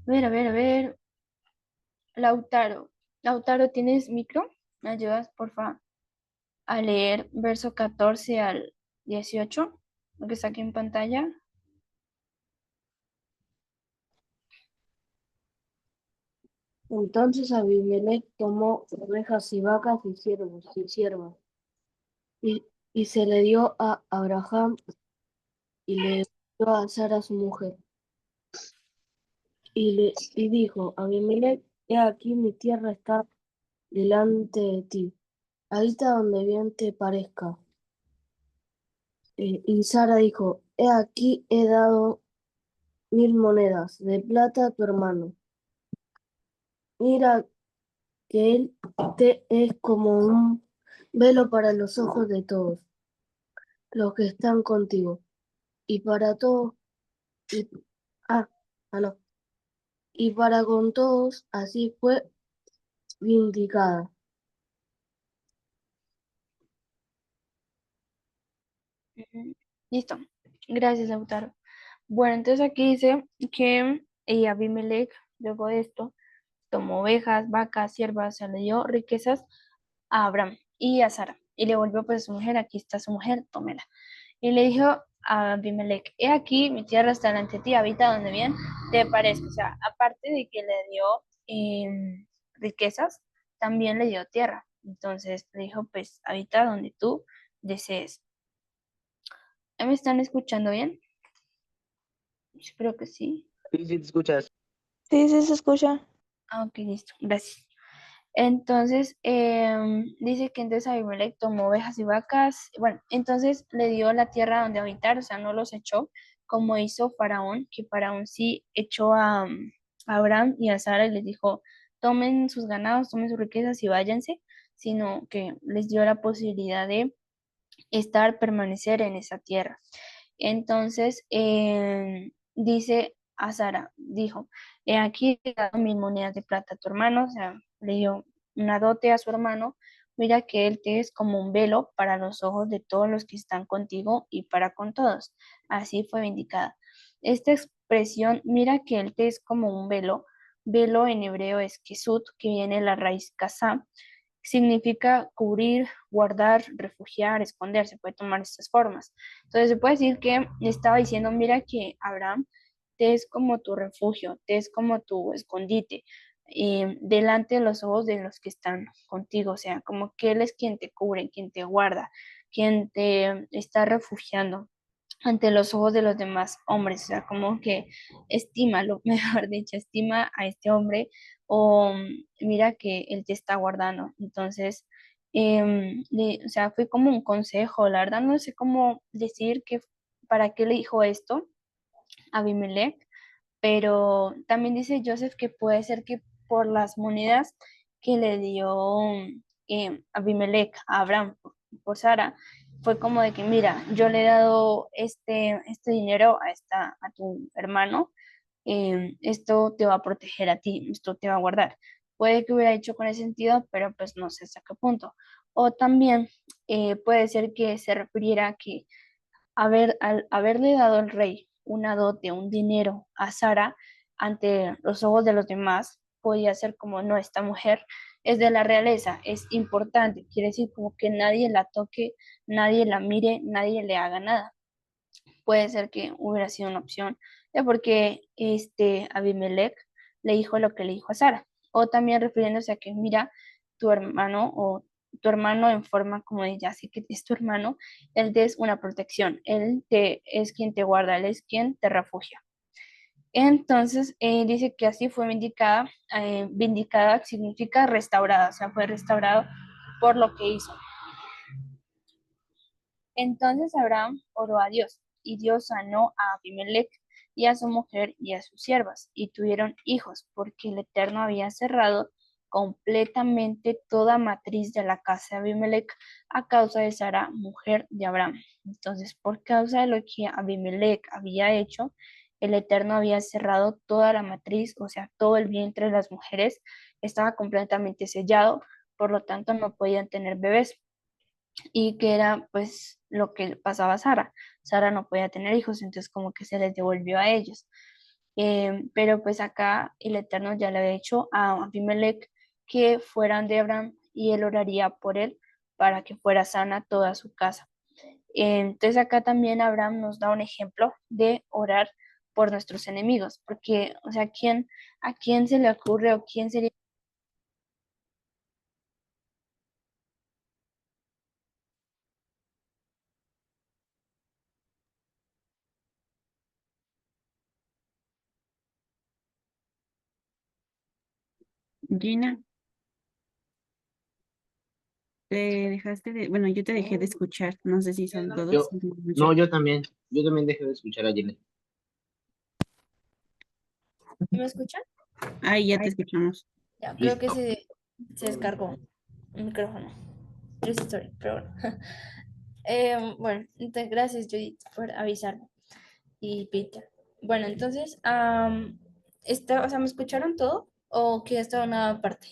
A ver. Lautaro. Lautaro, ¿tienes micro? ¿Me ayudas, por favor, a leer verso 14 al 18? Lo que está aquí en pantalla. Entonces Abimelech tomó ovejas y vacas y siervas, y se le dio a Abraham y le dio a Sara su mujer. Y dijo, Abimelech, he aquí mi tierra está delante de ti, habita donde bien te parezca. Y Sara dijo, he aquí he dado 1000 monedas de plata a tu hermano. Mira que él te es como un velo para los ojos de todos los que están contigo, y para todos, y, ah, no, y para con todos, así fue vindicada. Listo. Gracias, Lautaro. Bueno, entonces aquí dice que Abimelech, luego de esto, tomó ovejas, vacas, siervas, se le dio riquezas a Abraham y a Sara. Y le volvió pues a su mujer, aquí está su mujer, tómela. Y le dijo a Abimelech, he aquí, mi tierra está delante de ti, habita donde bien te parezca. O sea, aparte de que le dio riquezas, también le dio tierra. Entonces le dijo, pues habita donde tú desees. ¿Me están escuchando bien? Yo creo que sí. Sí, sí, te escuchas. Sí, sí se escucha. Ah, ok, listo, gracias. Entonces, dice que entonces Abimelech tomó ovejas y vacas, bueno, entonces le dio la tierra donde habitar, o sea, no los echó, como hizo Faraón, que Faraón sí echó a Abraham y a Sara y les dijo, tomen sus ganados, tomen sus riquezas y váyanse, sino que les dio la posibilidad de permanecer en esa tierra. Entonces, dice a Sara, dijo, he aquí he dado 1000 monedas de plata a tu hermano, o sea, le dio una dote a su hermano, mira que él te es como un velo para los ojos de todos los que están contigo y para con todos. Así fue vindicada. Esta expresión, mira que él te es como un velo, velo en hebreo es kesut, que viene de la raíz kasá, significa cubrir, guardar, refugiar, esconder, se puede tomar estas formas. Entonces se puede decir que le estaba diciendo, mira que Abraham te es como tu refugio, te es como tu escondite, delante de los ojos de los que están contigo, o sea, como que Él es quien te cubre, quien te guarda, quien te está refugiando ante los ojos de los demás hombres, o sea, como que estímalo, mejor dicho, estima a este hombre o mira que él te está guardando. Entonces, o sea, fue como un consejo, la verdad no sé cómo decir que para qué le dijo esto a Abimelech, pero también dice Joseph que puede ser que por las monedas que le dio Abimelech a Abraham por Sara, fue como de que, mira, yo le he dado este dinero a tu hermano, esto te va a proteger a ti, esto te va a guardar. Puede que hubiera hecho con ese sentido, pero pues no sé hasta qué punto. O también puede ser que se refiriera a que al haberle dado el rey una dote, un dinero a Sara ante los ojos de los demás, podía ser como, no, esta mujer es de la realeza, es importante, quiere decir como que nadie la toque, nadie la mire, nadie le haga nada. Puede ser que hubiera sido una opción de porque Abimelech le dijo lo que le dijo a Sara. O también refiriéndose a que, mira, tu hermano o tu hermano en forma como de ya sé que es tu hermano, él te es una protección, es quien te guarda, él es quien te refugia. Entonces, dice que así fue vindicada significa restaurada, o sea, fue restaurado por lo que hizo. Entonces Abraham oró a Dios, y Dios sanó a Abimelech y a su mujer y a sus siervas, y tuvieron hijos, porque el Eterno había cerrado completamente toda matriz de la casa de Abimelech a causa de Sara, mujer de Abraham. Entonces, por causa de lo que Abimelech había hecho, el Eterno había cerrado toda la matriz, o sea, todo el vientre de las mujeres estaba completamente sellado, por lo tanto no podían tener bebés y que era pues lo que le pasaba a Sara. Sara no podía tener hijos, entonces como que se les devolvió a ellos. Pero pues acá el Eterno ya le había dicho a Abimelech que fueran de Abraham y él oraría por él para que fuera sana toda su casa. Entonces acá también Abraham nos da un ejemplo de orar por nuestros enemigos, porque, o sea, ¿a quién se le ocurre o quién sería? Gina, te dejaste de, bueno, yo te dejé de escuchar, no sé si son todos. No, yo también. Yo también dejé de escuchar a Jenny. ¿Me escuchan? Ay, ya te escuchamos. Ya, creo que Listo. se descargó el micrófono. Triste historia, pero bueno. Bueno, entonces gracias Judith por avisarme y Peter. Bueno, entonces, o sea, ¿me escucharon todo o que esta una parte?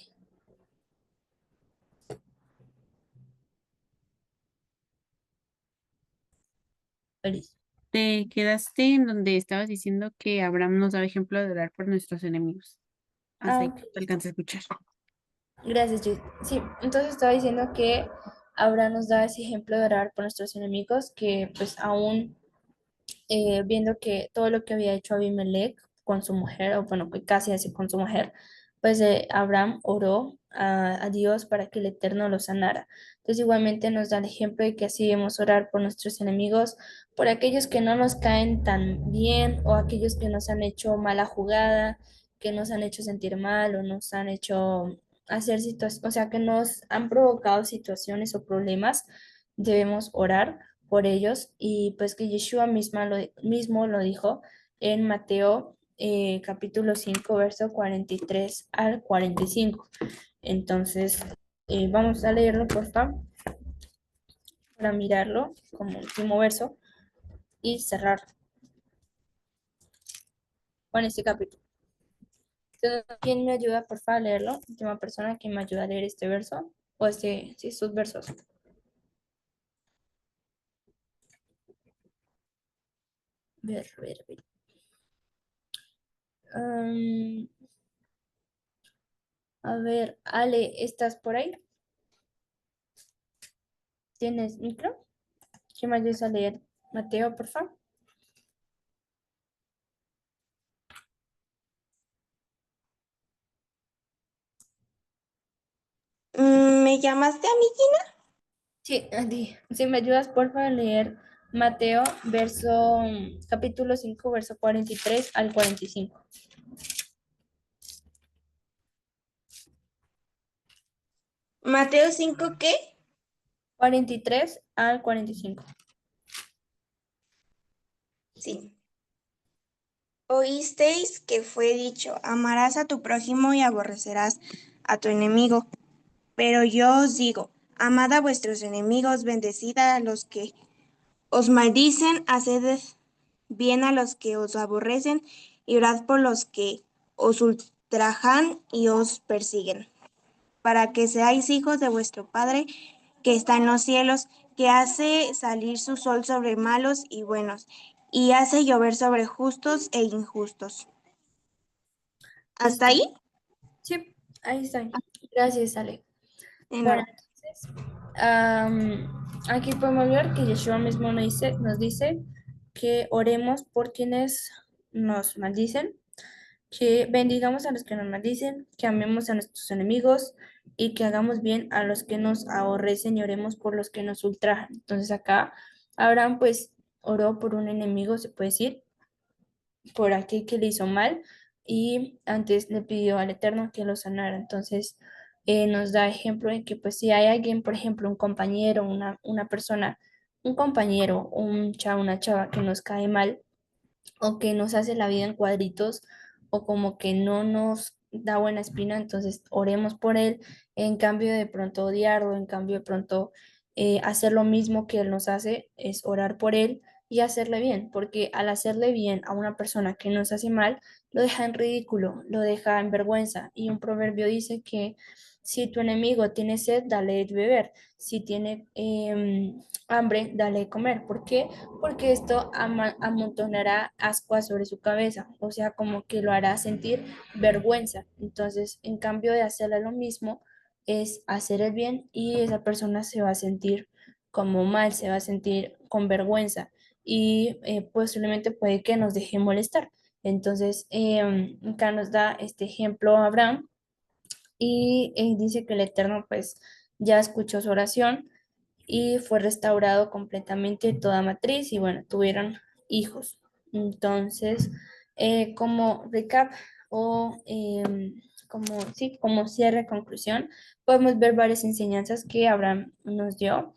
Feliz. Te quedaste en donde estabas diciendo que Abraham nos daba ejemplo de orar por nuestros enemigos. Hasta ahí Ok, te alcancé a escuchar. gracias Judith. Sí, entonces estaba diciendo que Abraham nos da ese ejemplo de orar por nuestros enemigos que pues aún viendo que todo lo que había hecho Abimelech con su mujer, o bueno, que casi hace con su mujer, pues Abraham oró a Dios para que el Eterno lo sanara. Entonces igualmente nos da el ejemplo de que así debemos orar por nuestros enemigos, por aquellos que no nos caen tan bien o aquellos que nos han hecho mala jugada, que nos han hecho sentir mal o nos han hecho hacer situaciones, o sea, que nos han provocado situaciones o problemas, debemos orar por ellos y pues que Yeshua mismo lo dijo en Mateo capítulo 5 verso 43 al 45. Entonces, vamos a leerlo, por favor, para mirarlo como último verso y cerrar con este capítulo. Entonces, ¿quién me ayuda, por favor, a leerlo? Última persona que me ayuda a leer este verso, o sí, estos versos. Ver. A ver, Ale, ¿estás por ahí? ¿Tienes micro? ¿Qué me ayudas a leer? Mateo, por favor. ¿Me llamaste a mí, Gina? Sí, Andy, si me ayudas, por favor, a leer Mateo, capítulo 5, verso 43 al 45. Mateo 5, ¿qué? 43 al 45. Sí. Oísteis que fue dicho, amarás a tu prójimo y aborrecerás a tu enemigo. Pero yo os digo, amad a vuestros enemigos, bendecid a los que os maldicen, haced bien a los que os aborrecen y orad por los que os ultrajan y os persiguen, para que seáis hijos de vuestro Padre que está en los cielos, que hace salir su sol sobre malos y buenos, y hace llover sobre justos e injustos. ¿Hasta Listo. ahí? Sí, ahí está. Gracias, Ale. De Bueno, nada. entonces, aquí podemos ver que Yeshua mismo nos dice que oremos por quienes nos maldicen, que bendigamos a los que nos maldicen, que amemos a nuestros enemigos y que hagamos bien a los que nos aborrecen y oremos por los que nos ultrajan. Entonces acá Abraham pues oró por un enemigo, se puede decir, por aquel que le hizo mal y antes le pidió al Eterno que lo sanara. Entonces nos da ejemplo de que pues si hay alguien, por ejemplo, un compañero, una persona, un compañero, un chavo, una chava que nos cae mal, o que nos hace la vida en cuadritos o como que no nos da buena espina, entonces oremos por él, en cambio de pronto odiarlo, en cambio de pronto hacer lo mismo que él nos hace, es orar por él y hacerle bien, porque al hacerle bien a una persona que nos hace mal, lo deja en ridículo, lo deja en vergüenza. Y un proverbio dice que si tu enemigo tiene sed, dale de beber. Si tiene hambre, dale de comer. ¿Por qué? Porque esto amontonará ascuas sobre su cabeza, o sea, como que lo hará sentir vergüenza. Entonces, en cambio de hacerle lo mismo, es hacer el bien y esa persona se va a sentir como mal, se va a sentir con vergüenza y posiblemente puede que nos deje molestar. Entonces, acá nos da este ejemplo Abraham y dice que el Eterno pues ya escuchó su oración y fue restaurado completamente toda matriz y bueno, tuvieron hijos. Entonces, como recap o como, sí, como cierre, conclusión, podemos ver varias enseñanzas que Abraham nos dio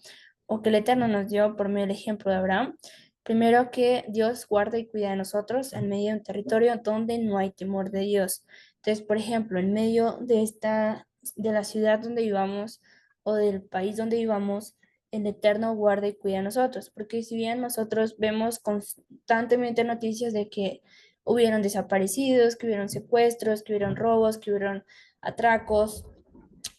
o que el Eterno nos dio por medio del ejemplo de Abraham. Primero, que Dios guarda y cuida de nosotros en medio de un territorio donde no hay temor de Dios. Entonces, por ejemplo, en medio de la ciudad donde vivamos o del país donde vivamos, el Eterno guarda y cuida de nosotros, porque si bien nosotros vemos constantemente noticias de que hubieron desaparecidos, que hubieron secuestros, que hubieron robos, que hubieron atracos,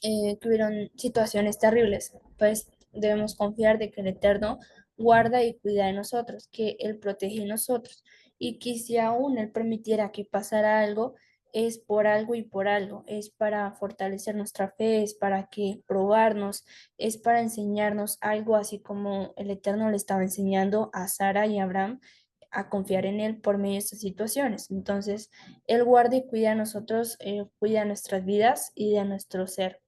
que hubieron situaciones terribles, pues debemos confiar de que el Eterno guarda y cuida de nosotros, que Él protege de nosotros y que si aún Él permitiera que pasara algo, es por algo y por algo, es para fortalecer nuestra fe, es para que probarnos, es para enseñarnos algo, así como el Eterno le estaba enseñando a Sara y a Abraham a confiar en Él por medio de estas situaciones. Entonces, Él guarda y cuida a nosotros, cuida de nuestras vidas y de nuestro ser.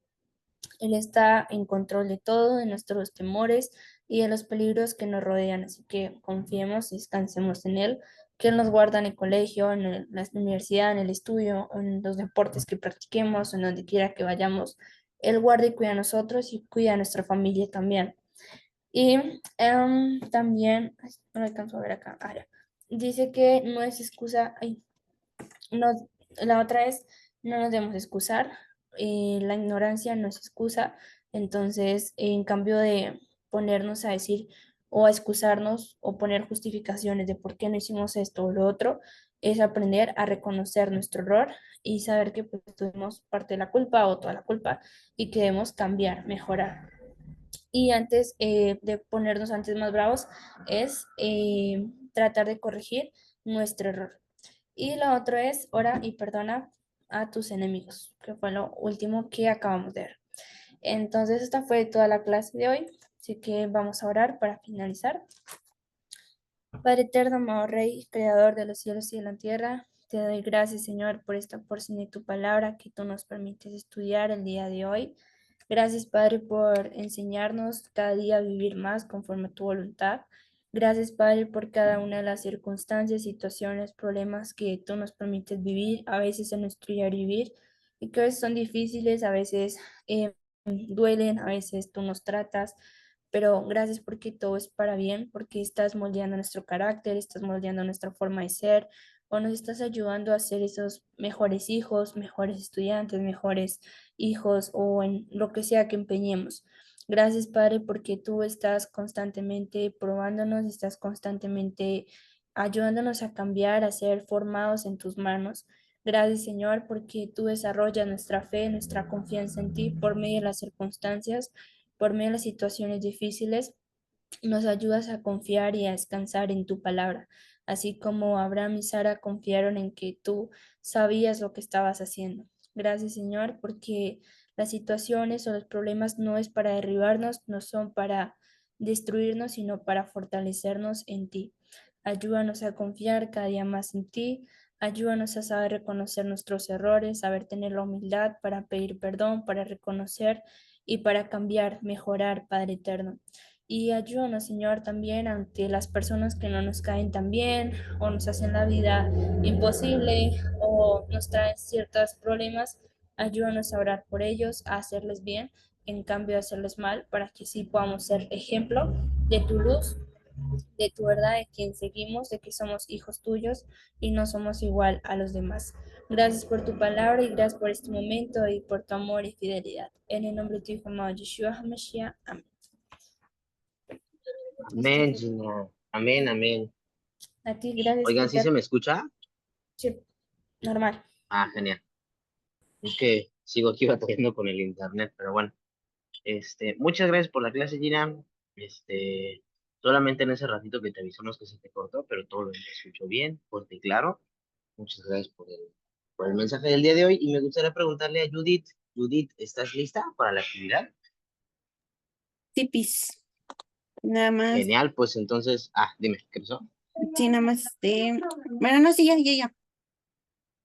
Él está en control de todo, de nuestros temores y de los peligros que nos rodean. Así que confiemos y descansemos en Él, que Él nos guarda en el colegio, la universidad, en el estudio, en los deportes que practiquemos, en donde quiera que vayamos. Él guarda y cuida a nosotros y cuida a nuestra familia también. Y también, ay, no lo alcanzo a ver acá, ya. Dice que no es excusa, ay, no, la otra es, no nos debemos excusar la ignorancia no es excusa. Entonces, en cambio de ponernos a decir o a excusarnos o poner justificaciones de por qué no hicimos esto o lo otro, es aprender a reconocer nuestro error y saber que pues, tuvimos parte de la culpa o toda la culpa y que debemos cambiar, mejorar. Y antes de ponernos antes más bravos, es tratar de corregir nuestro error. Y lo otro es ora y perdona a tus enemigos, que fue lo último que acabamos de ver. Entonces, esta fue toda la clase de hoy, así que vamos a orar para finalizar. Padre eterno, amado Rey, Creador de los cielos y de la tierra, te doy gracias, Señor, por esta porción de tu palabra que tú nos permites estudiar el día de hoy. Gracias, Padre, por enseñarnos cada día a vivir más conforme a tu voluntad. Gracias, Padre, por cada una de las circunstancias, situaciones, problemas que tú nos permites vivir, a veces en nuestro diario vivir, y que a veces son difíciles, a veces duelen, a veces tú nos tratas, pero gracias porque todo es para bien, porque estás moldeando nuestro carácter, estás moldeando nuestra forma de ser, o nos estás ayudando a ser esos mejores hijos, mejores estudiantes, mejores hijos, o en lo que sea que empeñemos. Gracias, Padre, porque tú estás constantemente probándonos, estás constantemente ayudándonos a cambiar, a ser formados en tus manos. Gracias, Señor, porque tú desarrollas nuestra fe, nuestra confianza en ti por medio de las circunstancias, por medio de las situaciones difíciles, nos ayudas a confiar y a descansar en tu palabra, así como Abraham y Sara confiaron en que tú sabías lo que estabas haciendo. Gracias, Señor, porque las situaciones o los problemas no es para derribarnos, no son para destruirnos, sino para fortalecernos en ti. Ayúdanos a confiar cada día más en ti. Ayúdanos a saber reconocer nuestros errores, saber tener la humildad para pedir perdón, para reconocer y para cambiar, mejorar, Padre eterno. Y ayúdanos, Señor, también ante las personas que no nos caen tan bien o nos hacen la vida imposible o nos traen ciertos problemas. Ayúdanos a orar por ellos, a hacerles bien, en cambio de hacerles mal, para que sí podamos ser ejemplo de tu luz, de tu verdad, de quien seguimos, de que somos hijos tuyos y no somos igual a los demás. Gracias por tu palabra y gracias por este momento y por tu amor y fidelidad. En el nombre de tu Hijo amado Yeshua HaMashiach. Amén. Amén, Gina. Amén, amén. A ti, gracias, Oigan, ¿sí se Peter. me escucha? Sí, normal. Ah, genial. Es que sigo aquí batallando con el internet, pero bueno. Muchas gracias por la clase, Gina. Solamente en ese ratito que te avisamos que se te cortó, pero todo lo escuchó bien, fuerte y claro. Muchas gracias por el mensaje del día de hoy. Y me gustaría preguntarle a Judith. Judith, ¿estás lista para la actividad? Tipis. Nada más, Genial, pues entonces, dime, ¿qué pasó? sí, nada más, bueno, no, sí, ya.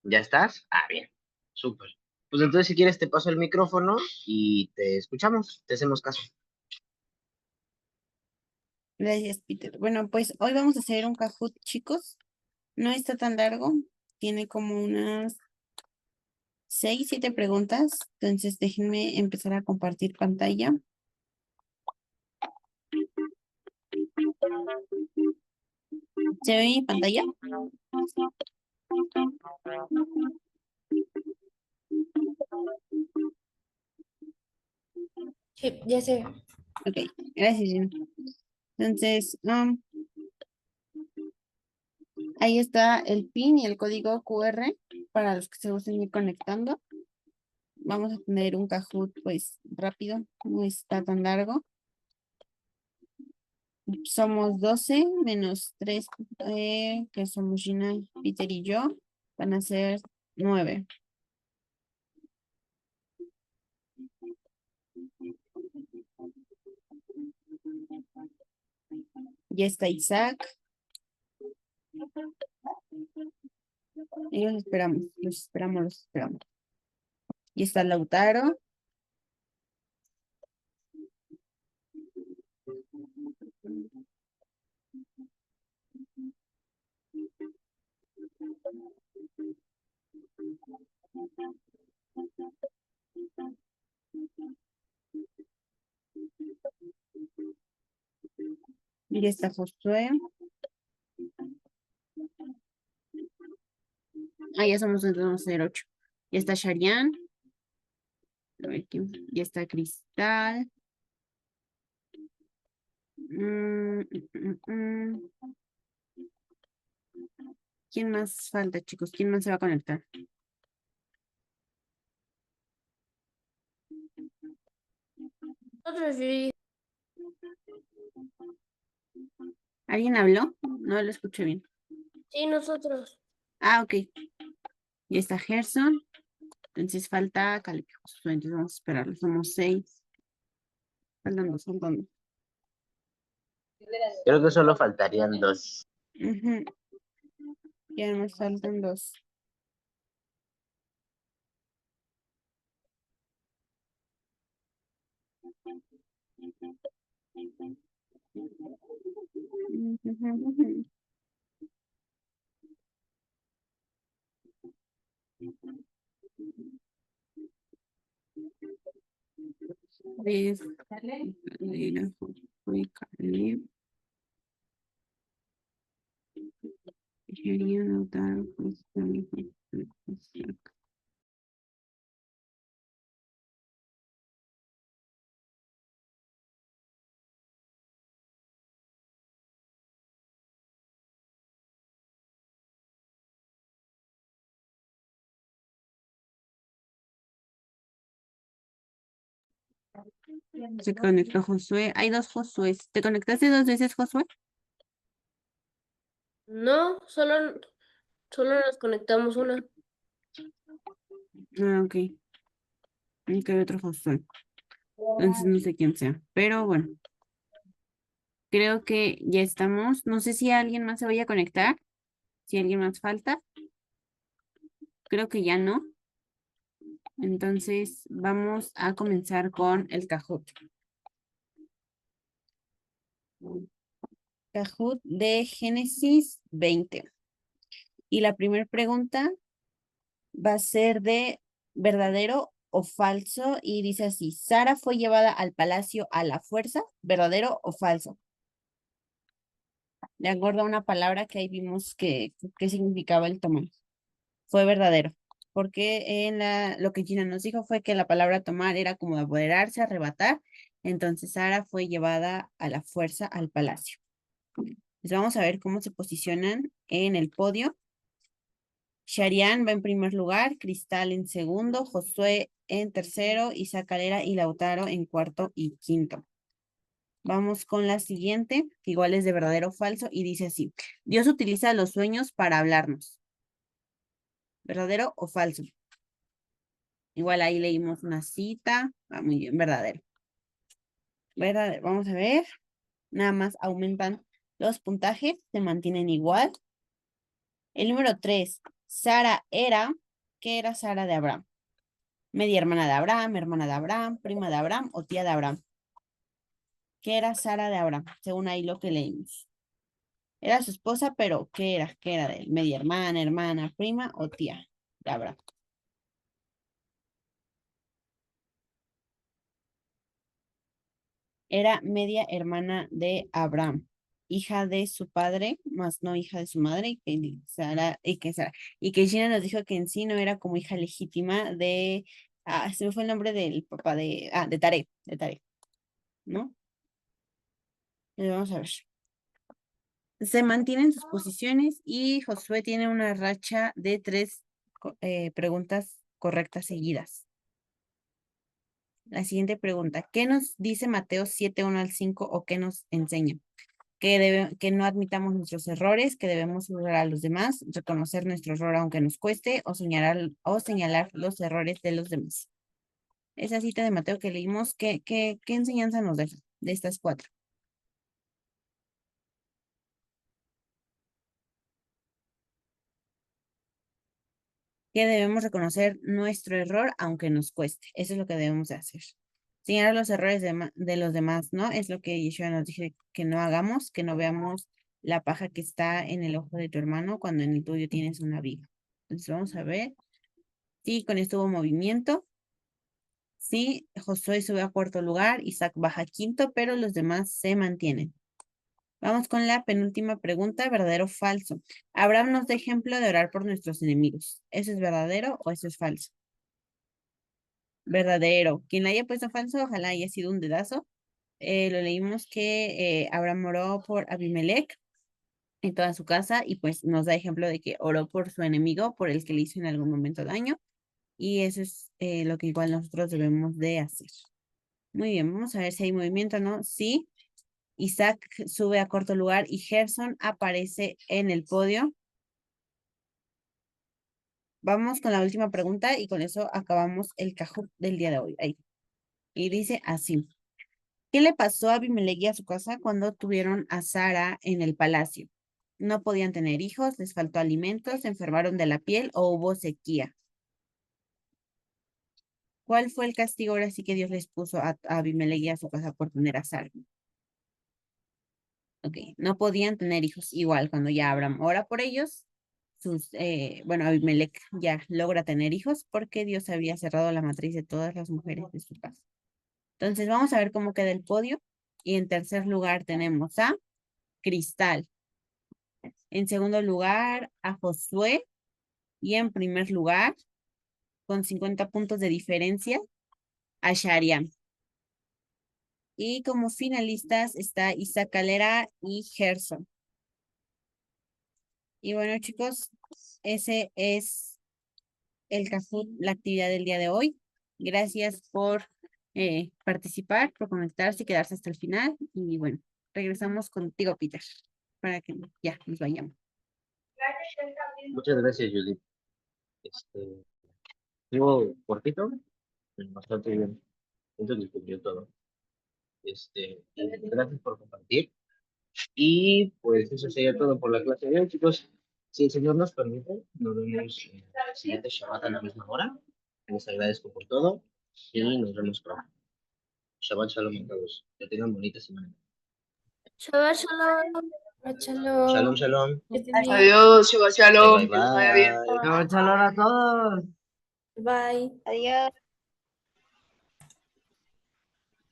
¿Ya estás? Bien, súper. Pues entonces, si quieres, te paso el micrófono y te escuchamos, te hacemos caso. Gracias, Peter. Bueno, pues hoy vamos a hacer un Kahoot, chicos. No está tan largo, tiene como unas 6, 7 preguntas. Entonces, déjenme empezar a compartir pantalla. ¿Se ve mi pantalla? Sí, ya sé. Ok, gracias, Gina. Entonces, ahí está el PIN y el código QR para los que se gusten ir conectando. Vamos a tener un Kahoot, pues, rápido, no está tan largo. Somos 12 menos 3, que somos Gina, Peter y yo. Van a ser 9. Ya está Isaac. Y los esperamos. Y está Lautaro. Y está Josué. Ya somos entonces 8. Ya está Sharian. ver quién. Ya está Cristal. ¿Quién más falta, chicos? ¿Quién más se va a conectar? Nosotros, sí. ¿Alguien habló? No lo escuché bien. Sí, nosotros. Ah, ok. Ya está Gerson. Entonces falta Calipio. Entonces vamos a esperarlo. Somos 6. Faltan 2, faltan 2. Creo que solo faltarían 2. Ujú. Ya nos faltan 2. Es Lina, Josué, Caleb, Nigeria, Lautaro, Cristiano, Josué. Se conectó Josué. Hay 2 Josué. ¿Te conectaste 2 veces, Josué? No, solo nos conectamos una. Ah, ok. Y que hay otro Josué. Entonces no sé quién sea. Pero bueno, creo que ya estamos. No sé si alguien más se vaya a conectar. Si alguien más falta. Creo que ya no. Entonces vamos a comenzar con el Kahoot. Kahoot de Génesis 20. Y la primera pregunta va a ser de verdadero o falso. Y dice así: Sara fue llevada al palacio a la fuerza, ¿verdadero o falso? De acuerdo a una palabra que ahí vimos que significaba el tomar. Fue verdadero. Porque lo que Gina nos dijo fue que la palabra tomar era como apoderarse, arrebatar. Entonces Sara fue llevada a la fuerza al palacio. Pues vamos a ver cómo se posicionan en el podio. Sharian va en primer lugar, Cristal en segundo, Josué en tercero, Isaac Calera y Lautaro en cuarto y quinto. Vamos con la siguiente, que igual es de verdadero o falso, y dice así: Dios utiliza los sueños para hablarnos. ¿Verdadero o falso? Igual ahí leímos una cita. Muy bien, verdadero. Verdadero. Vamos a ver. Nada más aumentan los puntajes, se mantienen igual. El número 3, Sara era, ¿qué era Sara de Abraham? Media hermana de Abraham, prima de Abraham o tía de Abraham. ¿Qué era Sara de Abraham? Según ahí lo que leímos. Era su esposa, pero ¿qué era? ¿Qué era de él? ¿Media hermana, prima o tía de Abraham? Era media hermana de Abraham, hija de su padre, más no hija de su madre, y que Gina nos dijo que en sí no era como hija legítima de, se me fue el nombre del papá de Tare, ¿no? Vamos a ver. Se mantienen sus posiciones y Josué tiene una racha de 3 preguntas correctas seguidas. La siguiente pregunta: ¿qué nos dice Mateo 7:1 al 5 o qué nos enseña? Que no admitamos nuestros errores, que debemos ayudar a los demás, reconocer nuestro error aunque nos cueste, o señalar los errores de los demás. Esa cita de Mateo que leímos, ¿qué enseñanza nos deja de estas 4? Que debemos reconocer nuestro error aunque nos cueste. Eso es lo que debemos de hacer. Señalar los errores de los demás, ¿no? Es lo que Yeshua nos dice que no hagamos, que no veamos la paja que está en el ojo de tu hermano cuando en el tuyo tienes una viga. Entonces vamos a ver. Sí, con esto hubo movimiento. Sí, Josué sube a cuarto lugar, Isaac baja a quinto, pero los demás se mantienen. Vamos con la penúltima pregunta: ¿verdadero o falso? Abraham nos da ejemplo de orar por nuestros enemigos. ¿Eso es verdadero o eso es falso? verdadero. Quien la haya puesto falso, ojalá haya sido un dedazo. Lo leímos que Abraham oró por Abimelech en toda su casa y pues nos da ejemplo de que oró por su enemigo, por el que le hizo en algún momento daño. Y eso es lo que igual nosotros debemos de hacer. Muy bien, vamos a ver si hay movimiento, ¿no? Sí. Isaac sube a cuarto lugar y Gerson aparece en el podio. Vamos con la última pregunta y con eso acabamos el Kahoot del día de hoy. Ahí. Y dice así. ¿Qué le pasó a Abimelech y a su casa cuando tuvieron a Sara en el palacio? No podían tener hijos, les faltó alimentos, se enfermaron de la piel o hubo sequía. ¿Cuál fue el castigo ahora sí que Dios les puso a Abimelech y a su casa por tener a Sara? Ok, no podían tener hijos. Igual, cuando ya Abraham ora por ellos, bueno, Abimelech ya logra tener hijos porque Dios había cerrado la matriz de todas las mujeres de su casa. Entonces, vamos a ver cómo queda el podio. Y en tercer lugar tenemos a Cristal. En segundo lugar, a Josué. Y en primer lugar, con 50 puntos de diferencia, a Shariam. Y como finalistas está Isaac Calera y Gerson. Y bueno, chicos, ese es el Kahoot, la actividad del día de hoy. Gracias por participar, por conectarse y quedarse hasta el final. Y bueno, regresamos contigo, Peter, para que ya nos vayamos. Muchas gracias, Judith. Estuvo cortito, pero bastante bien. Siento que cumplió todo. Gracias por compartir. Y pues eso sería todo por la clase de hoy, chicos. Si el Señor nos permite, nos vemos en el siguiente Shabbat a la misma hora. Les agradezco por todo y nos vemos pronto. Shabbat Shalom a todos. Que tengan bonita semana. Shabbat shalom. Shalom, shalom. Que estén bien. Adiós, Shabbat Bye, Shalom, bye, que les vaya bien. bye. Shabbat shalom a todos. Bye. Adiós.